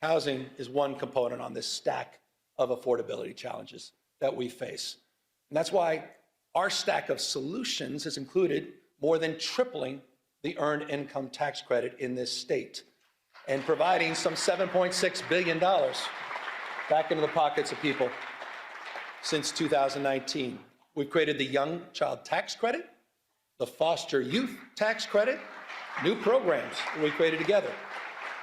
Housing is one component on this stack of affordability challenges that we face. And that's why our stack of solutions has included more than tripling the earned income tax credit in this state and providing some $7.6 billion back into the pockets of people since 2019. We've created the Young Child Tax Credit, the Foster Youth Tax Credit, new programs that we created together.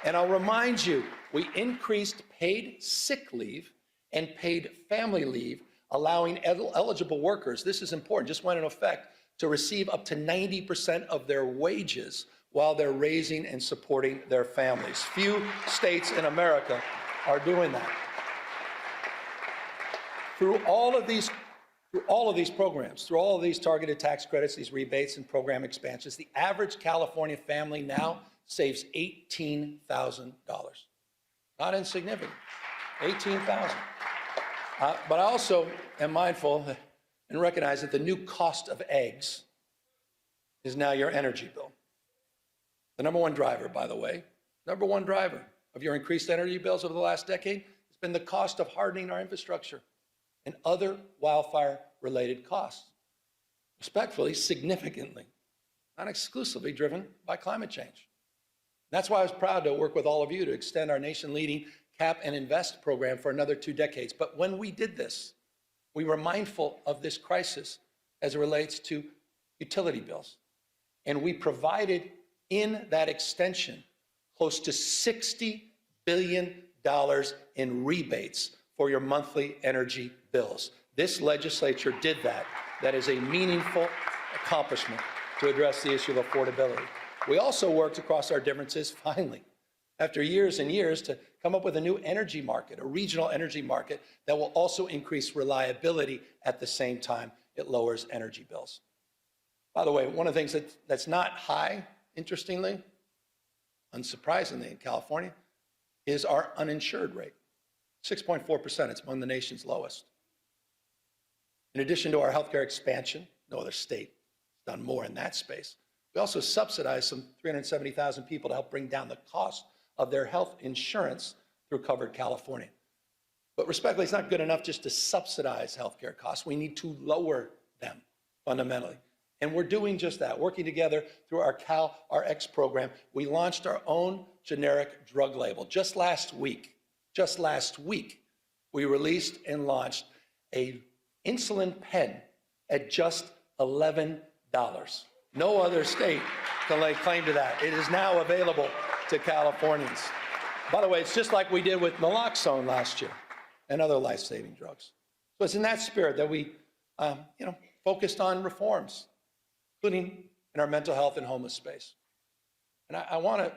And I'll remind you, we increased paid sick leave and paid family leave, allowing eligible workers, this is important, just went into effect, to receive up to 90% of their wages while they're raising and supporting their families. Few states in America are doing that. Through all of these programs, through all of these targeted tax credits, these rebates and program expansions, the average California family now saves $18,000. Not insignificant, $18,000. But I also am mindful and recognize that the new cost of eggs is now your energy bill. The number one driver, by the way, number one driver of your increased energy bills over the last decade has been the cost of hardening our infrastructure and other wildfire-related costs. Respectfully, significantly, not exclusively driven by climate change. That's why I was proud to work with all of you to extend our nation-leading Cap and Invest program for another 2 decades. But when we did this, we were mindful of this crisis as it relates to utility bills. And we provided in that extension close to $60 billion in rebates for your monthly energy bills. This legislature did that. That is a meaningful accomplishment to address the issue of affordability. We also worked across our differences, finally, after years and years, to come up with a new energy market, a regional energy market that will also increase reliability at the same time it lowers energy bills. By the way, one of the things that's not high, interestingly, unsurprisingly in California, is our uninsured rate. 6.4%, it's among the nation's lowest. In addition to our healthcare expansion, no other state has done more in that space. We also subsidize some 370,000 people to help bring down the cost of their health insurance through Covered California. But respectfully, it's not good enough just to subsidize healthcare costs. We need to lower them fundamentally. And we're doing just that. Working together through our CalRx program, we launched our own generic drug label. Just last week, we released and launched a insulin pen at just $11. No other state can lay claim to that. It is now available to Californians. By the way, it's just like we did with naloxone last year and other life-saving drugs. So it's in that spirit that we focused on reforms, including in our mental health and homeless space. And I want to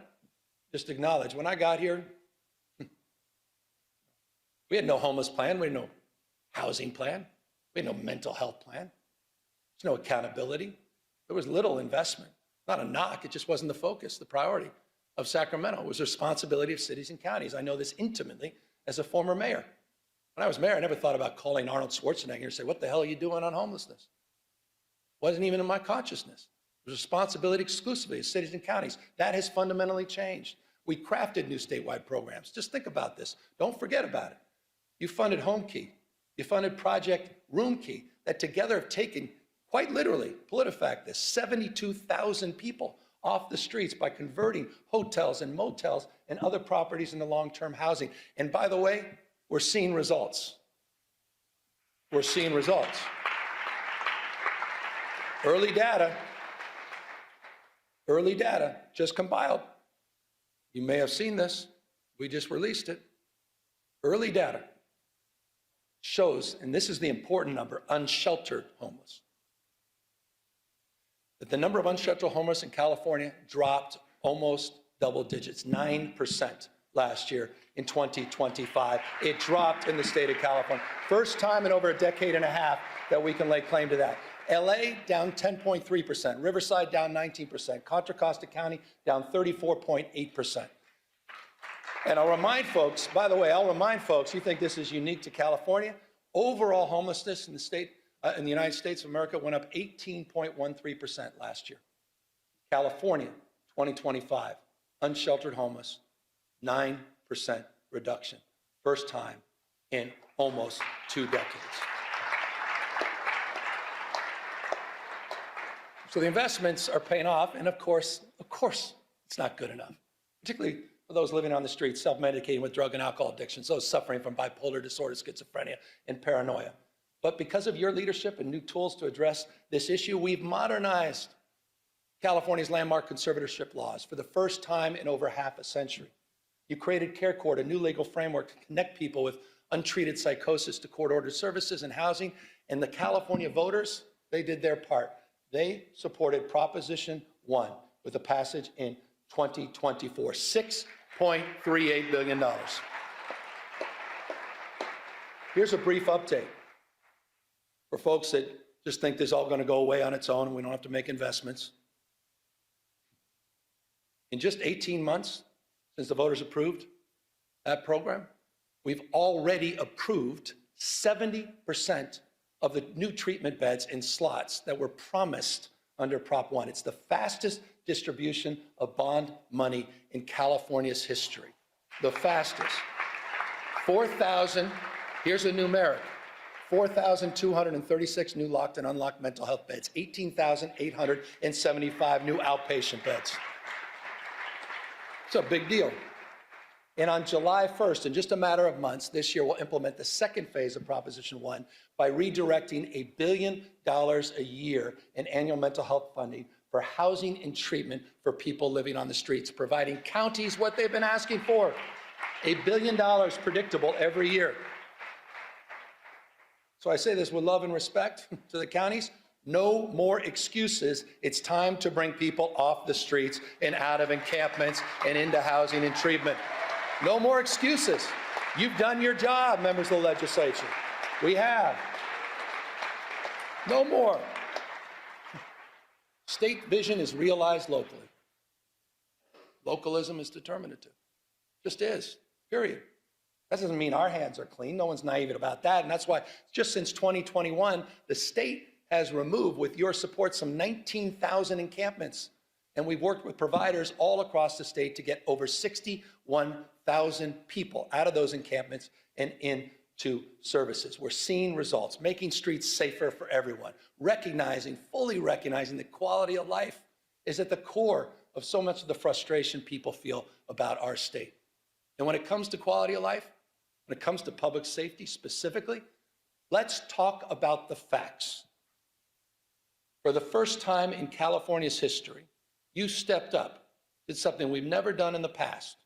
just acknowledge, when I got here, we had no homeless plan, we had no housing plan, we had no mental health plan, there's no accountability, there was little investment. Not a knock, it just wasn't the focus, the priority of Sacramento. It was the responsibility of cities and counties. I know this intimately as a former mayor. When I was mayor, I never thought about calling Arnold Schwarzenegger and say, what the hell are you doing on homelessness? Wasn't even in my consciousness. It was responsibility exclusively of cities and counties. That has fundamentally changed. We crafted new statewide programs. Just think about this. Don't forget about it. You funded Home Key. You funded Project Room Key, that together have taken, quite literally, PolitiFact this, 72,000 people off the streets by converting hotels and motels and other properties into long-term housing. And by the way, we're seeing results. We're seeing results. Early data just compiled. You may have seen this. We just released it. Early data shows, and this is the important number, unsheltered homeless, that the number of unsheltered homeless in California dropped almost double digits, 9% last year in 2025. It dropped in the state of California. First time in over a decade and a half that we can lay claim to that. LA down 10.3%, Riverside down 19%, Contra Costa County down 34.8%. And I'll remind folks, by the way, you think this is unique to California? Overall homelessness in the state, in the United States of America went up 18.13% last year. California, 2025, unsheltered homeless, 9% reduction. First time in almost 2 decades. So the investments are paying off, and of course, it's not good enough, particularly for those living on the streets, self-medicating with drug and alcohol addictions, those suffering from bipolar disorder, schizophrenia, and paranoia. But because of your leadership and new tools to address this issue, we've modernized California's landmark conservatorship laws for the first time in over half a century. You created Care Court, a new legal framework to connect people with untreated psychosis to court-ordered services and housing, and the California voters, they did their part. They supported Proposition 1 with a passage in 2024, $6.38 billion. Here's a brief update for folks that just think this is all going to go away on its own and we don't have to make investments. In just 18 months since the voters approved that program, we've already approved 70% of the new treatment beds and slots that were promised under Prop 1. It's the fastest distribution of bond money in California's history. The fastest. 4,000, here's a numeric, 4,236 new locked and unlocked mental health beds, 18,875 new outpatient beds. It's a big deal. And on July 1st, in just a matter of months, this year we'll implement the second phase of Proposition 1 by redirecting $1 billion a year in annual mental health funding for housing and treatment for people living on the streets, providing counties what they've been asking for, $1 billion predictable every year. So I say this with love and respect to the counties. No more excuses. It's time to bring people off the streets and out of encampments and into housing and treatment. No more excuses. You've done your job, members of the legislature. We have. No more. State vision is realized locally. Localism is determinative. Just is, period. That doesn't mean our hands are clean. No one's naive about that. And that's why just since 2021, the state has removed, with your support, some 19,000 encampments. And we've worked with providers all across the state to get over 61,000 people out of those encampments and into services. We're seeing results, making streets safer for everyone, fully recognizing that quality of life is at the core of so much of the frustration people feel about our state. And when it comes to quality of life, when it comes to public safety specifically, let's talk about the facts. For the first time in California's history, you stepped up, did something we've never done in the past.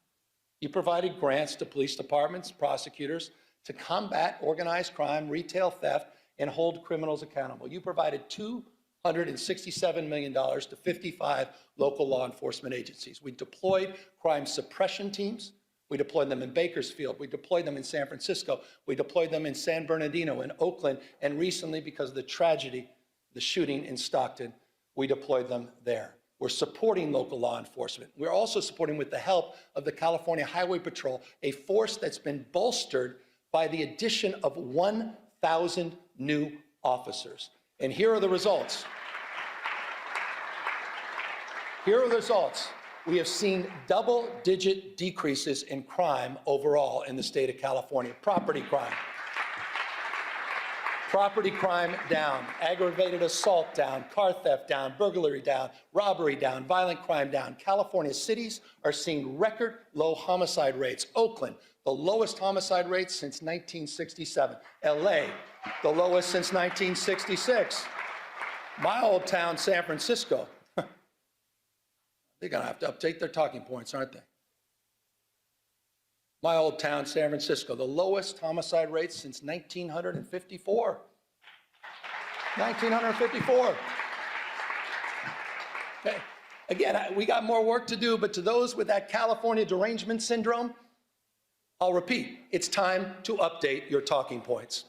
You provided grants to police departments, prosecutors, to combat organized crime, retail theft, and hold criminals accountable. You provided $267 million to 55 local law enforcement agencies. We deployed crime suppression teams. We deployed them in Bakersfield. We deployed them in San Francisco. We deployed them in San Bernardino, in Oakland, and recently, because of the tragedy, the shooting in Stockton, we deployed them there. We're supporting local law enforcement. We're also supporting, with the help of the California Highway Patrol, a force that's been bolstered by the addition of 1,000 new officers. And here are the results. Here are the results. We have seen double-digit decreases in crime overall in the state of California. Property crime. Property crime down, aggravated assault down, car theft down, burglary down, robbery down, violent crime down. California cities are seeing record low homicide rates. Oakland, the lowest homicide rates since 1967. LA, the lowest since 1966. My old town, San Francisco, they're gonna have to update their talking points, aren't they? My old town, San Francisco, the lowest homicide rate since 1954. 1954. Okay. Again, we got more work to do, but to those with that California derangement syndrome, I'll repeat, it's time to update your talking points.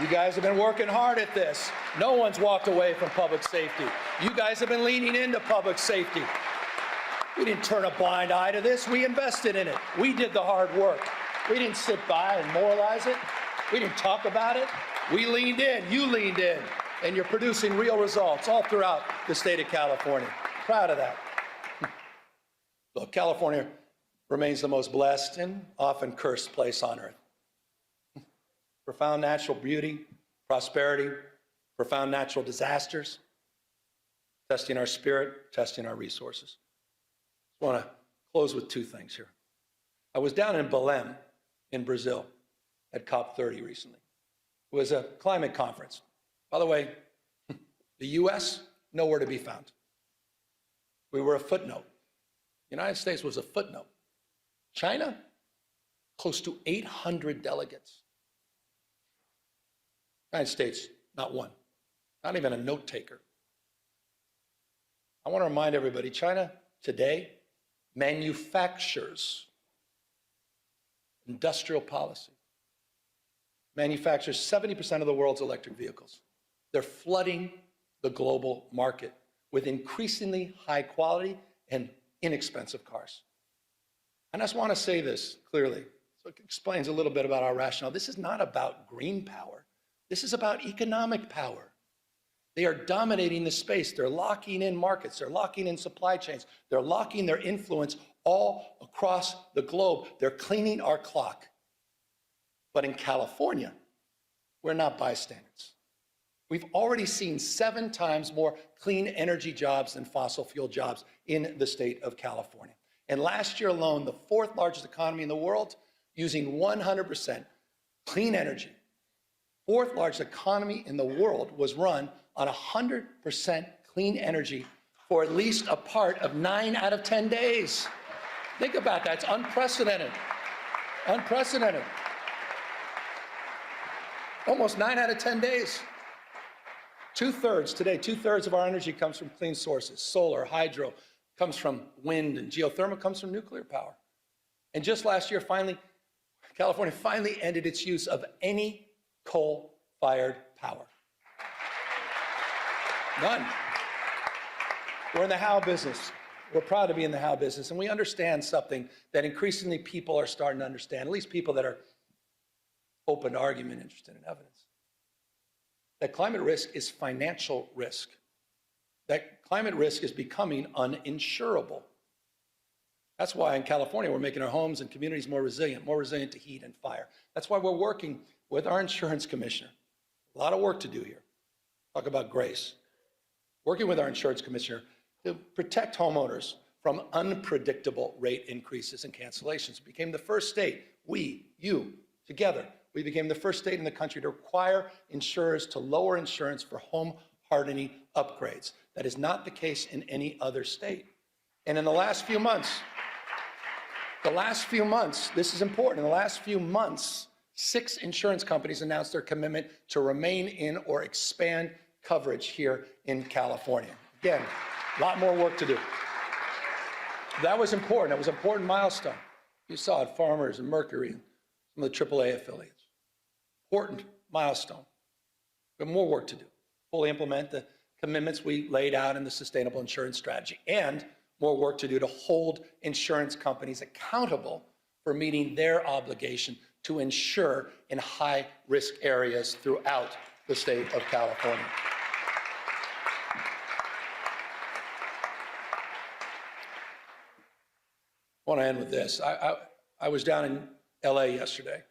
You guys have been working hard at this. No one's walked away from public safety. You guys have been leaning into public safety. We didn't turn a blind eye to this. We invested in it. We did the hard work. We didn't sit by and moralize it. We didn't talk about it. We leaned in. You leaned in. And you're producing real results all throughout the state of California. Proud of that. Look, California remains the most blessed and often cursed place on earth. Profound natural beauty, prosperity, profound natural disasters, testing our spirit, testing our resources. I want to close with two things here. I was down in Belém in Brazil at COP30 recently. It was a climate conference. By the way, the US, nowhere to be found. We were a footnote. The United States was a footnote. China, close to 800 delegates. United States, not one, not even a note taker. I want to remind everybody, China today manufactures industrial policy, manufactures 70% of the world's electric vehicles. They're flooding the global market with increasingly high quality and inexpensive cars. And I just want to say this clearly, so it explains a little bit about our rationale. This is not about green power. This is about economic power. They are dominating the space. They're locking in markets. They're locking in supply chains. They're locking their influence all across the globe. They're cleaning our clock. But in California, we're not bystanders. We've already seen 7 times more clean energy jobs than fossil fuel jobs in the state of California. And last year alone, the 4th largest economy in the world, using 100% clean energy, 4th largest economy in the world was run on 100% clean energy for at least a part of 9 out of 10 days. Think about that. It's unprecedented. Unprecedented. Almost 9 out of 10 days. Today, 2/3 of our energy comes from clean sources. Solar, hydro, comes from wind, and geothermal comes from nuclear power. And just last year, California finally ended its use of any coal-fired power. None. We're in the how business. We're proud to be in the how business, and we understand something that increasingly people are starting to understand, at least people that are open to argument, interested in evidence, that climate risk is financial risk, that climate risk is becoming uninsurable. That's why in California we're making our homes and communities more resilient to heat and fire. That's why we're working with our insurance commissioner. A lot of work to do here. Talk about grace. Working with our insurance commissioner to protect homeowners from unpredictable rate increases and cancellations. We became the first state, you, together, we became the first state in the country to require insurers to lower insurance for home hardening upgrades. That is not the case in any other state. And in the last few months, this is important, in the last few months, 6 insurance companies announced their commitment to remain in or expand coverage here in California. Again, a lot more work to do. That was important. That was an important milestone. You saw it, Farmers and Mercury and some of the AAA affiliates. Important milestone. We have more work to do. Fully implement the commitments we laid out in the sustainable insurance strategy, and more work to do to hold insurance companies accountable for meeting their obligation to insure in high-risk areas throughout the state of California. I want to end with this. I was down in LA yesterday,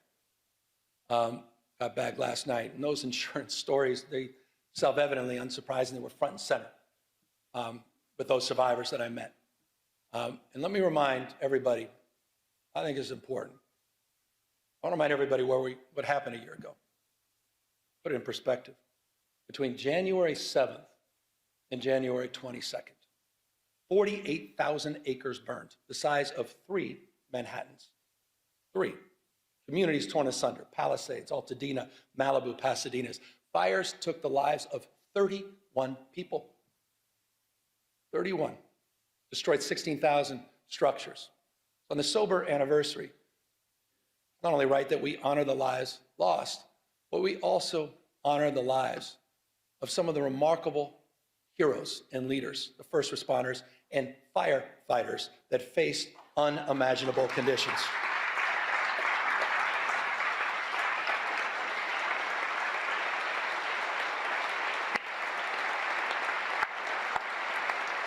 got back last night, and those insurance stories, they self-evidently, unsurprisingly, were front and center with those survivors that I met. And let me remind everybody, I think it's important. I want to remind everybody what happened a year ago. Put it in perspective. Between January 7th and January 22nd, 48,000 acres burned, the size of 3 Manhattans. 3. Communities torn asunder, Palisades, Altadena, Malibu, Pasadena's. Fires took the lives of 31 people. 31. Destroyed 16,000 structures. On the sober anniversary, it's not only right that we honor the lives lost, but we also honor the lives of some of the remarkable heroes and leaders, the first responders and firefighters that faced unimaginable conditions.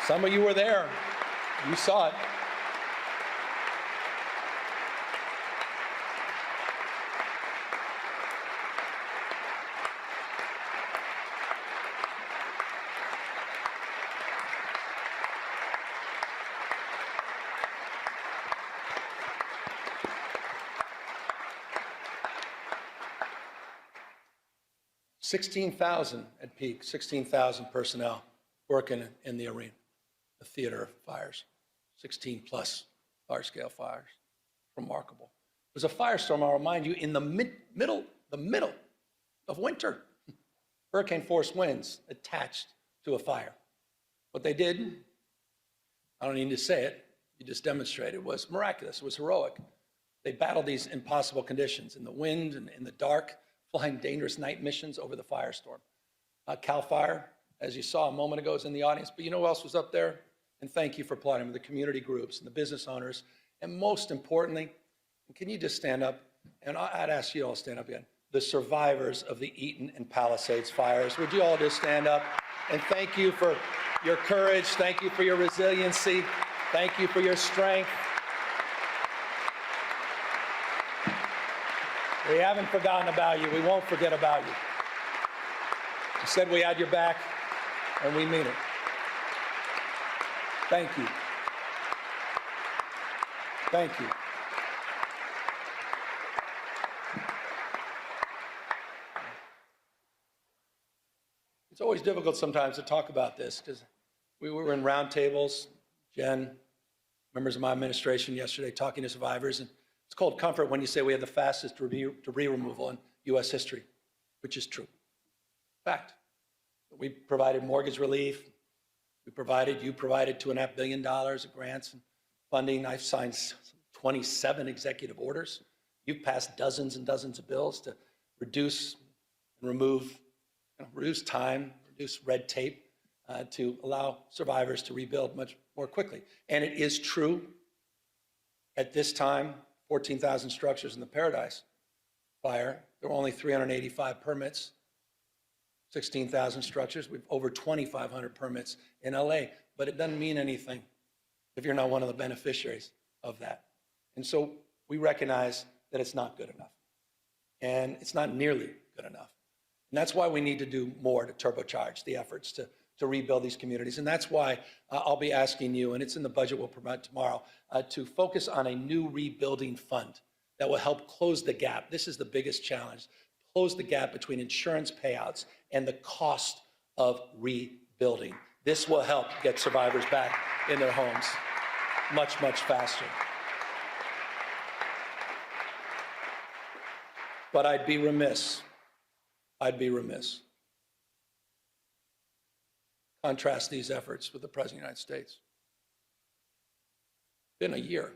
Some of you were there. You saw it. $16,000 at peak, 16,000 personnel working in the arena, the theater of fires, 16 plus large-scale fires. Remarkable. It was a firestorm, I'll remind you, in the middle of winter. Hurricane-force winds attached to a fire. What they did, I don't need to say it, you just demonstrated, was miraculous, it was heroic. They battled these impossible conditions in the wind and in the dark, flying dangerous night missions over the firestorm. CAL FIRE, as you saw a moment ago, is in the audience, but you know who else was up there? And thank you for applauding the community groups and the business owners, and most importantly, can you just stand up? And I'd ask you all to stand up again. The survivors of the Eaton and Palisades fires. Would you all just stand up? And thank you for your courage. Thank you for your resiliency. Thank you for your strength. We haven't forgotten about you. We won't forget about you. You said we had your back, and we mean it. Thank you. Thank you. It's always difficult sometimes to talk about this because we were in roundtables, Jen, members of my administration yesterday talking to survivors, and it's cold comfort when you say we have the fastest debris removal in U.S. history, which is true. Fact. We provided mortgage relief. You provided $2.5 billion of grants and funding. I've signed 27 executive orders. You've passed dozens and dozens of bills to reduce and remove, reduce time, reduce red tape to allow survivors to rebuild much more quickly. And it is true, at this time, 14,000 structures in the Paradise fire, there were only 385 permits, 16,000 structures, we've over 2,500 permits in LA, but it doesn't mean anything if you're not one of the beneficiaries of that. And so we recognize that it's not good enough, and it's not nearly good enough. And that's why we need to do more to turbocharge the efforts to rebuild these communities. And that's why I'll be asking you, and it's in the budget we'll provide tomorrow, to focus on a new rebuilding fund that will help close the gap. This is the biggest challenge, close the gap between insurance payouts and the cost of rebuilding. This will help get survivors back in their homes much, much faster. But I'd be remiss. Contrast these efforts with the President of the United States. Been a year.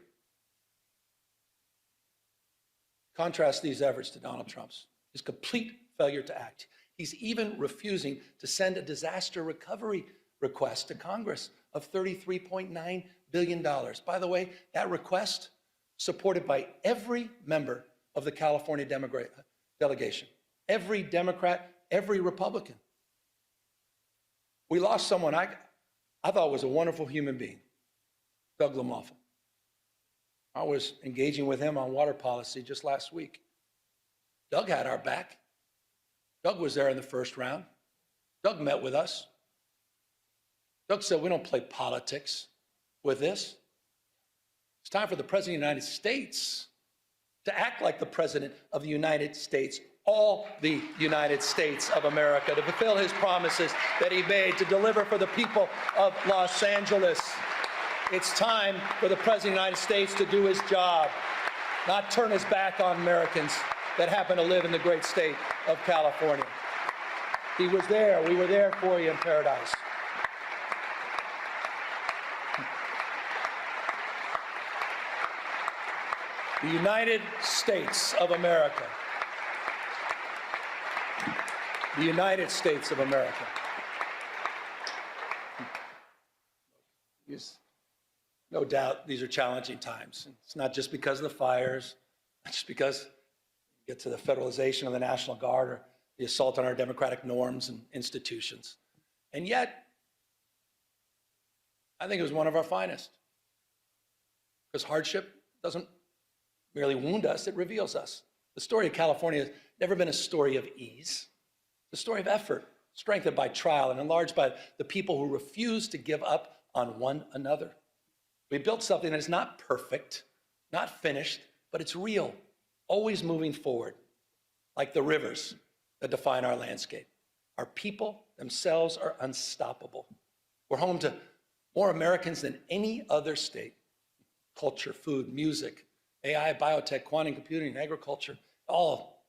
Contrast these efforts to Donald Trump's, his complete failure to act. He's even refusing to send a disaster recovery request to Congress of $33.9 billion. By the way, that request supported by every member of the California delegation, every Democrat, every Republican. We lost someone I thought was a wonderful human being, Doug LaMalfa. I was engaging with him on water policy just last week. Doug had our back. Doug was there in the first round. Doug met with us. Doug said, we don't play politics with this. It's time for the President of the United States to act like the President of the United States, all the United States of America, to fulfill his promises that he made, to deliver for the people of Los Angeles. It's time for the President of the United States to do his job, not turn his back on Americans that happen to live in the great state of California. He was there. We were there for you in Paradise. The United States of America. The United States of America. No doubt these are challenging times. It's not just because of the fires, not just because you get to the federalization of the National Guard or the assault on our democratic norms and institutions. And yet, I think it was one of our finest. Because hardship doesn't merely wound us, it reveals us. The story of California has never been a story of ease. It's a story of effort, strengthened by trial and enlarged by the people who refuse to give up on one another. We built something that is not perfect, not finished, but it's real, always moving forward, like the rivers that define our landscape. Our people themselves are unstoppable. We're home to more Americans than any other state. Culture, food, music, AI, biotech, quantum computing, agriculture, all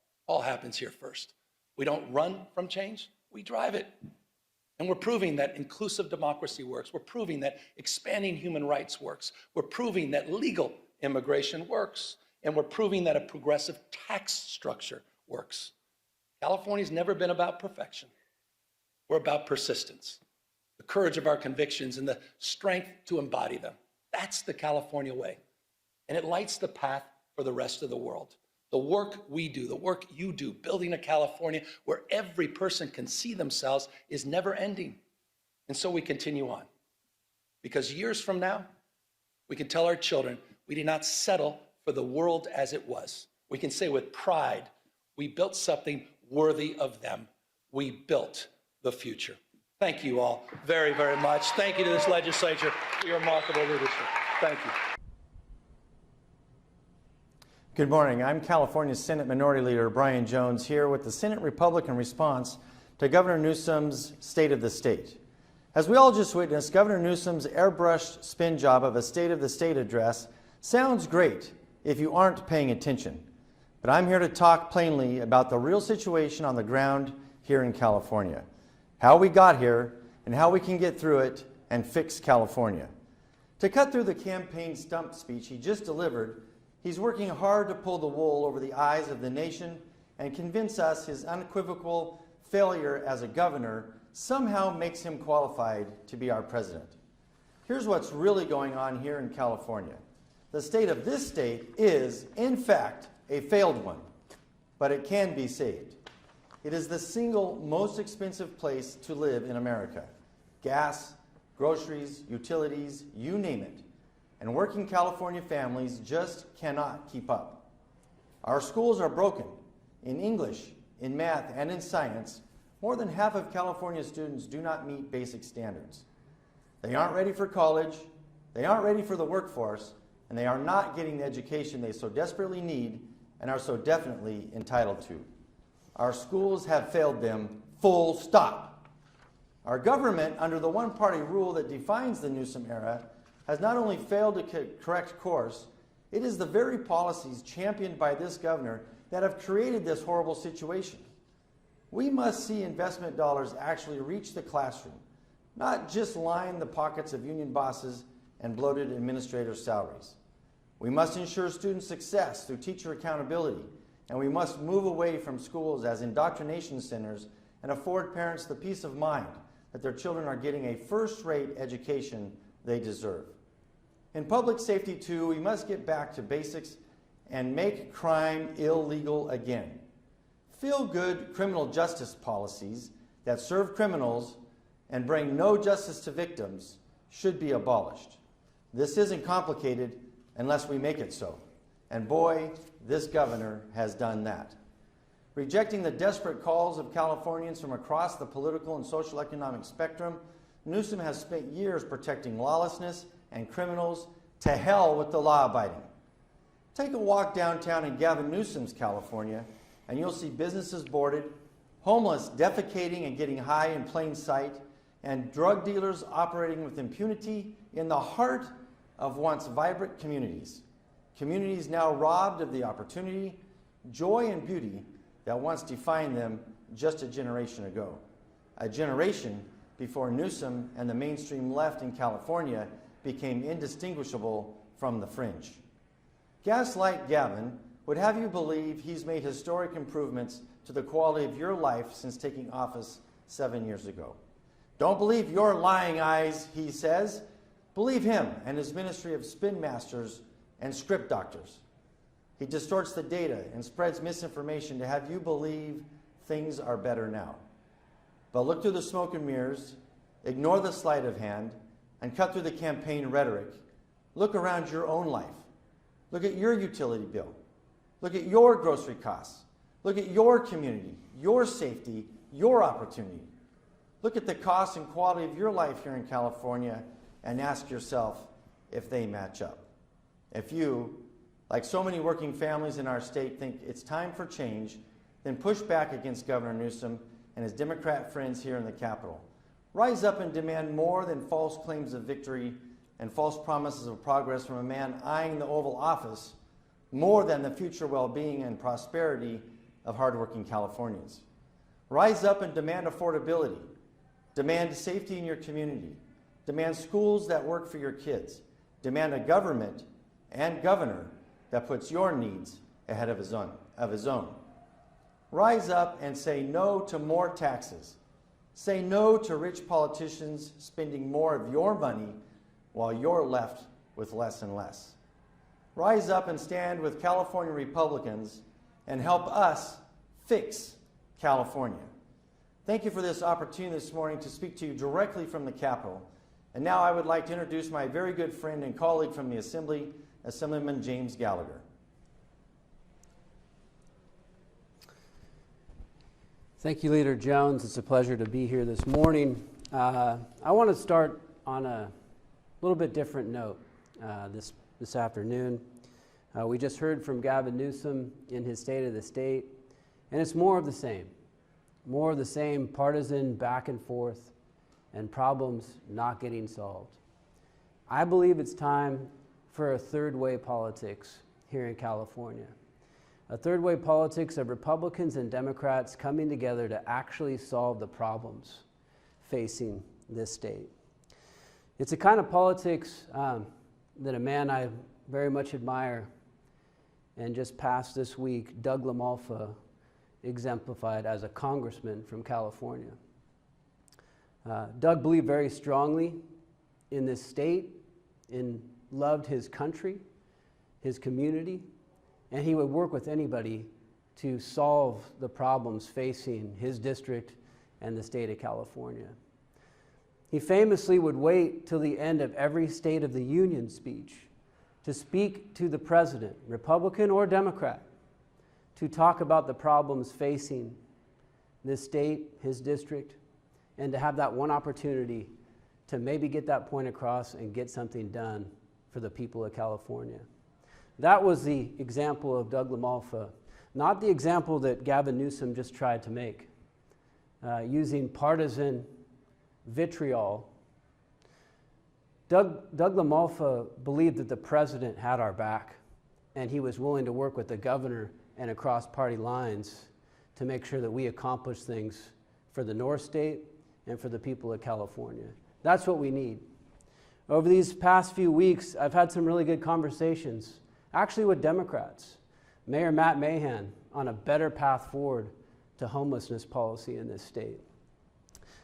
happens here first. We don't run from change, we drive it. And we're proving that inclusive democracy works. We're proving that expanding human rights works. We're proving that legal immigration works. And we're proving that a progressive tax structure works. California's never been about perfection. We're about persistence, the courage of our convictions, and the strength to embody them. That's the California way. And it lights the path for the rest of the world. The work we do, the work you do, building a California where every person can see themselves is never ending. And so we continue on. Because years from now, we can tell our children we did not settle for the world as it was. We can say with pride, we built something worthy of them. We built the future. Thank you all very, very much. Thank you to this legislature for your remarkable leadership. Thank you. Good morning. I'm California Senate Minority Leader Brian Jones here with the Senate Republican response to Governor Newsom's State of the State. As we all just witnessed, Governor Newsom's airbrushed spin job of a State of the State address sounds great if you aren't paying attention. But I'm here to talk plainly about the real situation on the ground here in California, how we got here, and how we can get through it and fix California. To cut through the campaign stump speech he just delivered, he's working hard to pull the wool over the eyes of the nation and convince us his unequivocal failure as a governor somehow makes him qualified to be our president. Here's what's really going on here in California. The state of this state is, in fact, a failed one, but it can be saved. It is the single most expensive place to live in America. Gas, groceries, utilities, you name it. And working California families just cannot keep up. Our schools are broken. In English, in math, and in science, more than half of California students do not meet basic standards. They aren't ready for college, they aren't ready for the workforce, and they are not getting the education they so desperately need and are so definitely entitled to. Our schools have failed them, full stop. Our government, under the one-party rule that defines the Newsom era, has not only failed to correct course, it is the very policies championed by this governor that have created this horrible situation. We must see investment dollars actually reach the classroom, not just line the pockets of union bosses and bloated administrator salaries. We must ensure student success through teacher accountability, and we must move away from schools as indoctrination centers and afford parents the peace of mind that their children are getting a first-rate education they deserve. In public safety, too, we must get back to basics and make crime illegal again. Feel-good criminal justice policies that serve criminals and bring no justice to victims should be abolished. This isn't complicated unless we make it so. And boy, this governor has done that. Rejecting the desperate calls of Californians from across the political and social economic spectrum, Newsom has spent years protecting lawlessness and criminals. To hell with the law-abiding. Take a walk downtown in Gavin Newsom's California, and you'll see businesses boarded, homeless defecating and getting high in plain sight, and drug dealers operating with impunity in the heart of once vibrant communities. Communities now robbed of the opportunity, joy, and beauty that once defined them just a generation ago. A generation before Newsom and the mainstream left in California became indistinguishable from the fringe. Gaslight Gavin would have you believe he's made historic improvements to the quality of your life since taking office 7 years ago. Don't believe your lying eyes, he says. Believe him and his ministry of spin masters and script doctors. He distorts the data and spreads misinformation to have you believe things are better now. But look through the smoke and mirrors, ignore the sleight of hand, and cut through the campaign rhetoric. Look around your own life. Look at your utility bill. Look at your grocery costs. Look at your community, your safety, your opportunity. Look at the cost and quality of your life here in California and ask yourself if they match up. If you, like so many working families in our state, think it's time for change, then push back against Governor Newsom and his Democrat friends here in the Capitol. Rise up and demand more than false claims of victory and false promises of progress from a man eyeing the Oval Office, more than the future well-being and prosperity of hardworking Californians. Rise up and demand affordability. Demand safety in your community. Demand schools that work for your kids. Demand a government and governor that puts your needs ahead of his own. Rise up and say no to more taxes. Say no to rich politicians spending more of your money while you're left with less and less. Rise up and stand with California Republicans and help us fix California. Thank you for this opportunity this morning to speak to you directly from the Capitol. And now I would like to introduce my very good friend and colleague from the Assembly, Assemblyman James Gallagher. Thank you, Leader Jones. It's a pleasure to be here this morning. I want to start on a little bit different note this afternoon. We just heard from Gavin Newsom in his State of the State, and it's more of the same. More of the same partisan back and forth and problems not getting solved. I believe it's time for a third-way politics here in California. A third-way politics of Republicans and Democrats coming together to actually solve the problems facing this state. It's a kind of politics that a man I very much admire and just passed this week, Doug LaMalfa, exemplified as a congressman from California. Doug believed very strongly in this state, and loved his country, his community, and he would work with anybody to solve the problems facing his district and the state of California. He famously would wait till the end of every State of the Union speech to speak to the president, Republican or Democrat, to talk about the problems facing this state, his district, and to have that one opportunity to maybe get that point across and get something done for the people of California. That was the example of Doug LaMalfa, not the example that Gavin Newsom just tried to make, using partisan vitriol. Doug LaMalfa believed that the president had our back, and he was willing to work with the governor and across party lines to make sure that we accomplish things for the North State and for the people of California. That's what we need. Over these past few weeks, I've had some really good conversations, actually with Democrats. Mayor Matt Mahan on a better path forward to homelessness policy in this state.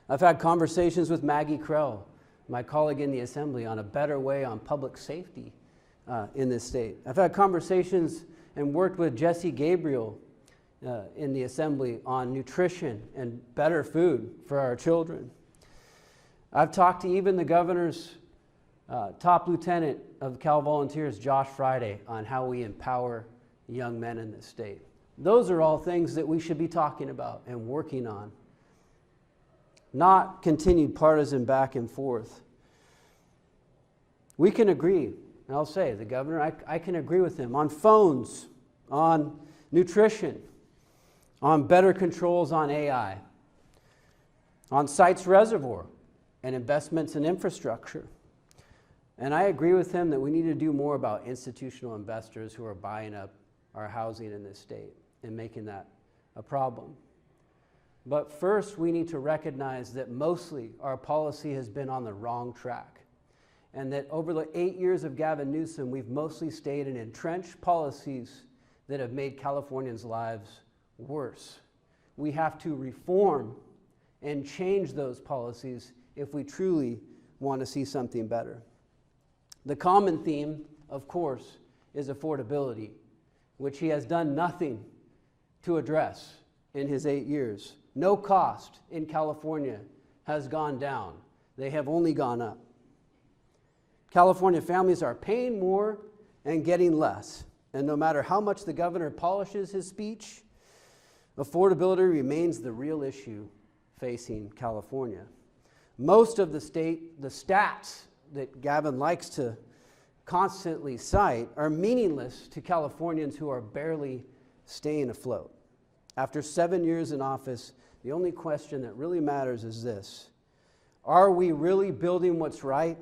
I've had conversations with Maggie Krell, my colleague in the Assembly, on a better way on public safety in this state. I've had conversations and worked with Jesse Gabriel in the Assembly on nutrition and better food for our children. I've talked to even the governor's top lieutenant of Cal Volunteers, Josh Friday, on how we empower young men in this state. Those are all things that we should be talking about and working on, not continued partisan back and forth. We can agree, and I'll say, the governor, I can agree with him on phones, on nutrition, on better controls on AI, on Sites Reservoir, and investments in infrastructure. And I agree with him that we need to do more about institutional investors who are buying up our housing in this state and making that a problem. But first, we need to recognize that mostly our policy has been on the wrong track, and that over the 8 years of Gavin Newsom, we've mostly stayed in entrenched policies that have made Californians' lives worse. We have to reform and change those policies if we truly want to see something better. The common theme, of course, is affordability, which he has done nothing to address in his 8 years. No cost in California has gone down. They have only gone up. California families are paying more and getting less. And no matter how much the governor polishes his speech, affordability remains the real issue facing California. Most of the stats that Gavin likes to constantly cite are meaningless to Californians who are barely staying afloat. After 7 years in office, the only question that really matters is this: are we really building what's right?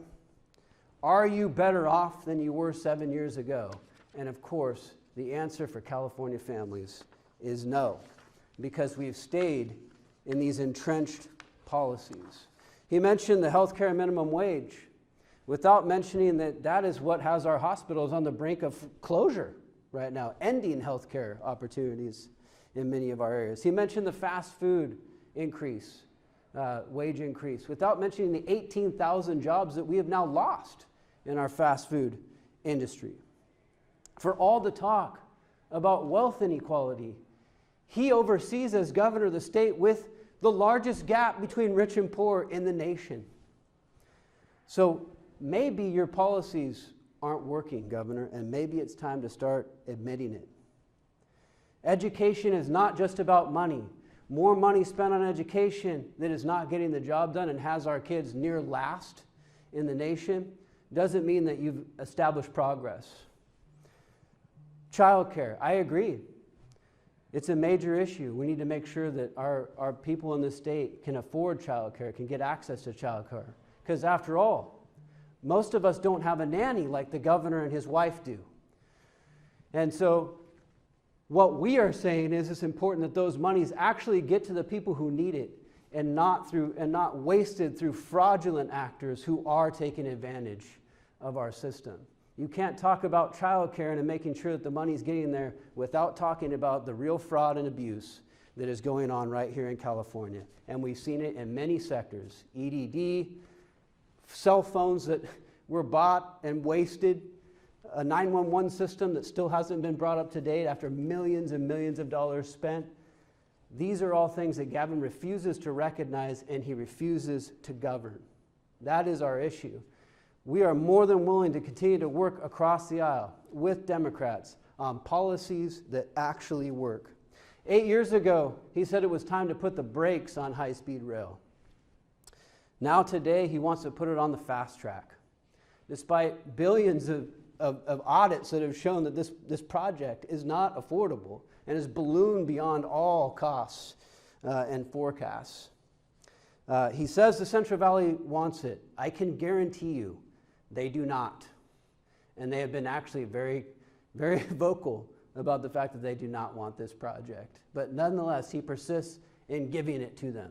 Are you better off than you were 7 years ago? And of course, the answer for California families is no, because we've stayed in these entrenched policies. He mentioned the healthcare minimum wage, without mentioning that that is what has our hospitals on the brink of closure right now, ending healthcare opportunities in many of our areas. He mentioned the fast food increase, wage increase, without mentioning the 18,000 jobs that we have now lost in our fast food industry. For all the talk about wealth inequality, he oversees, as governor of the state, with the largest gap between rich and poor in the nation. So maybe your policies aren't working, Governor, and maybe it's time to start admitting it. Education is not just about money. more money spent on education that is not getting the job done and has our kids near last in the nation doesn't mean that you've established progress. Childcare, I agree. It's a major issue. We need to make sure that our people in the state can afford childcare, can get access to childcare. Because after all, most of us don't have a nanny like the governor and his wife do. And so what we are saying is it's important that those monies actually get to the people who need it and not wasted through fraudulent actors who are taking advantage of our system. You can't talk about childcare and making sure that the money's getting there without talking about the real fraud and abuse that is going on right here in California. And we've seen it in many sectors. EDD, cell phones that were bought and wasted, a 911 system that still hasn't been brought up to date after millions and millions of dollars spent. These are all things that Gavin refuses to recognize and he refuses to govern. That is our issue. We are more than willing to continue to work across the aisle with Democrats on policies that actually work. 8 years ago, he said it was time to put the brakes on high-speed rail. Now today, he wants to put it on the fast track. Despite billions of audits that have shown that this project is not affordable and is ballooned beyond all costs and forecasts. He says the Central Valley wants it. I can guarantee you they do not. And they have been actually very, very vocal about the fact that they do not want this project. But nonetheless, he persists in giving it to them.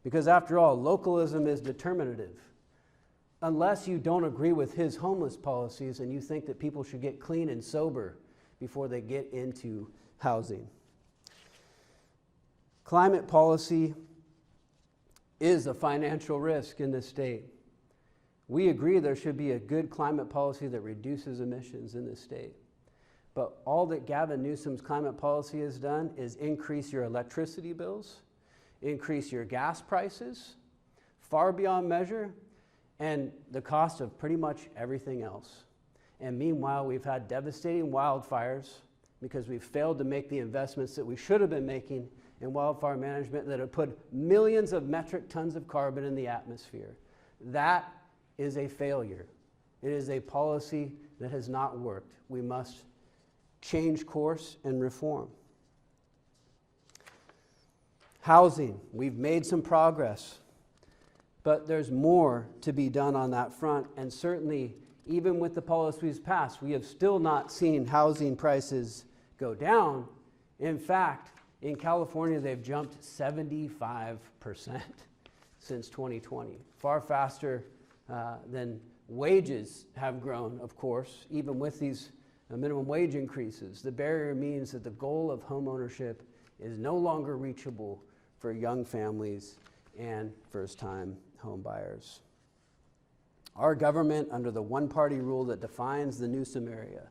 Because after all, localism is determinative. Unless you don't agree with his homeless policies and you think that people should get clean and sober before they get into housing. Climate policy is a financial risk in this state. We agree there should be a good climate policy that reduces emissions in this state. But all that Gavin Newsom's climate policy has done is increase your electricity bills, increase your gas prices, far beyond measure, and the cost of pretty much everything else. And meanwhile, we've had devastating wildfires because we've failed to make the investments that we should have been making in wildfire management that have put millions of metric tons of carbon in the atmosphere. That is a failure. It is a policy that has not worked. We must change course and reform. Housing, we've made some progress, but there's more to be done on that front. And certainly, even with the policies passed, we have still not seen housing prices go down. In fact, in California, they've jumped 75% since 2020, far faster than wages have grown, of course, even with these minimum wage increases. The barrier means that the goal of home ownership is no longer reachable for young families and first-time home buyers. Our government, under the one-party rule that defines the Newsom area,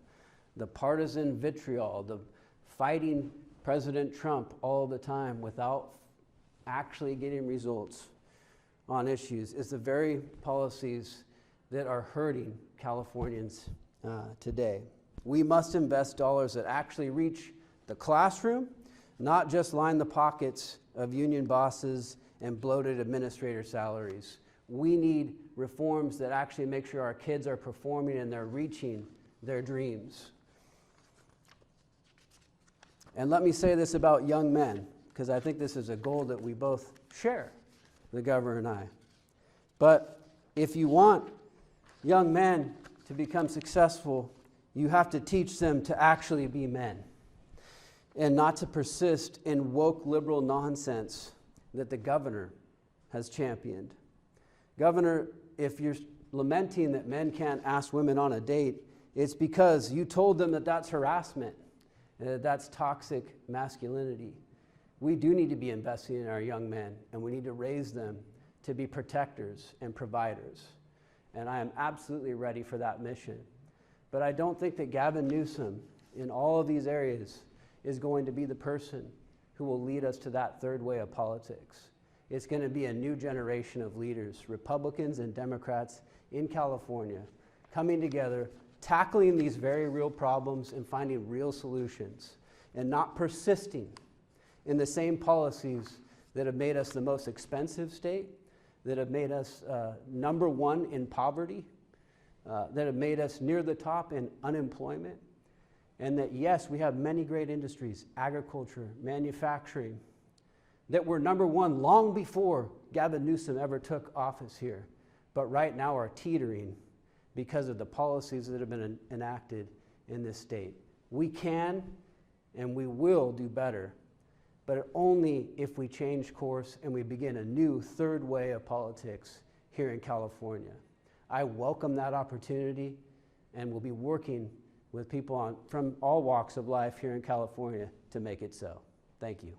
the partisan vitriol, the fighting President Trump all the time without actually getting results on issues, is the very policies that are hurting Californians today. We must invest dollars that actually reach the classroom, not just line the pockets of union bosses and bloated administrator salaries. We need reforms that actually make sure our kids are performing and they're reaching their dreams. And let me say this about young men, because I think this is a goal that we both share, the governor and I. But if you want young men to become successful, you have to teach them to actually be men and not to persist in woke liberal nonsense that the governor has championed. Governor, if you're lamenting that men can't ask women on a date, it's because you told them that that's harassment and that that's toxic masculinity. We do need to be investing in our young men, and we need to raise them to be protectors and providers. And I am absolutely ready for that mission. But I don't think that Gavin Newsom, in all of these areas, is going to be the person who will lead us to that third way of politics. It's going to be a new generation of leaders, Republicans and Democrats in California, coming together, tackling these very real problems and finding real solutions, and not persisting in the same policies that have made us the most expensive state, that have made us number one in poverty, that have made us near the top in unemployment, and that, yes, we have many great industries, agriculture, manufacturing, that were number one long before Gavin Newsom ever took office here, but right now are teetering because of the policies that have been enacted in this state. We can and we will do better, but only if we change course and we begin a new third way of politics here in California. I welcome that opportunity and will be working with people from all walks of life here in California to make it so. Thank you.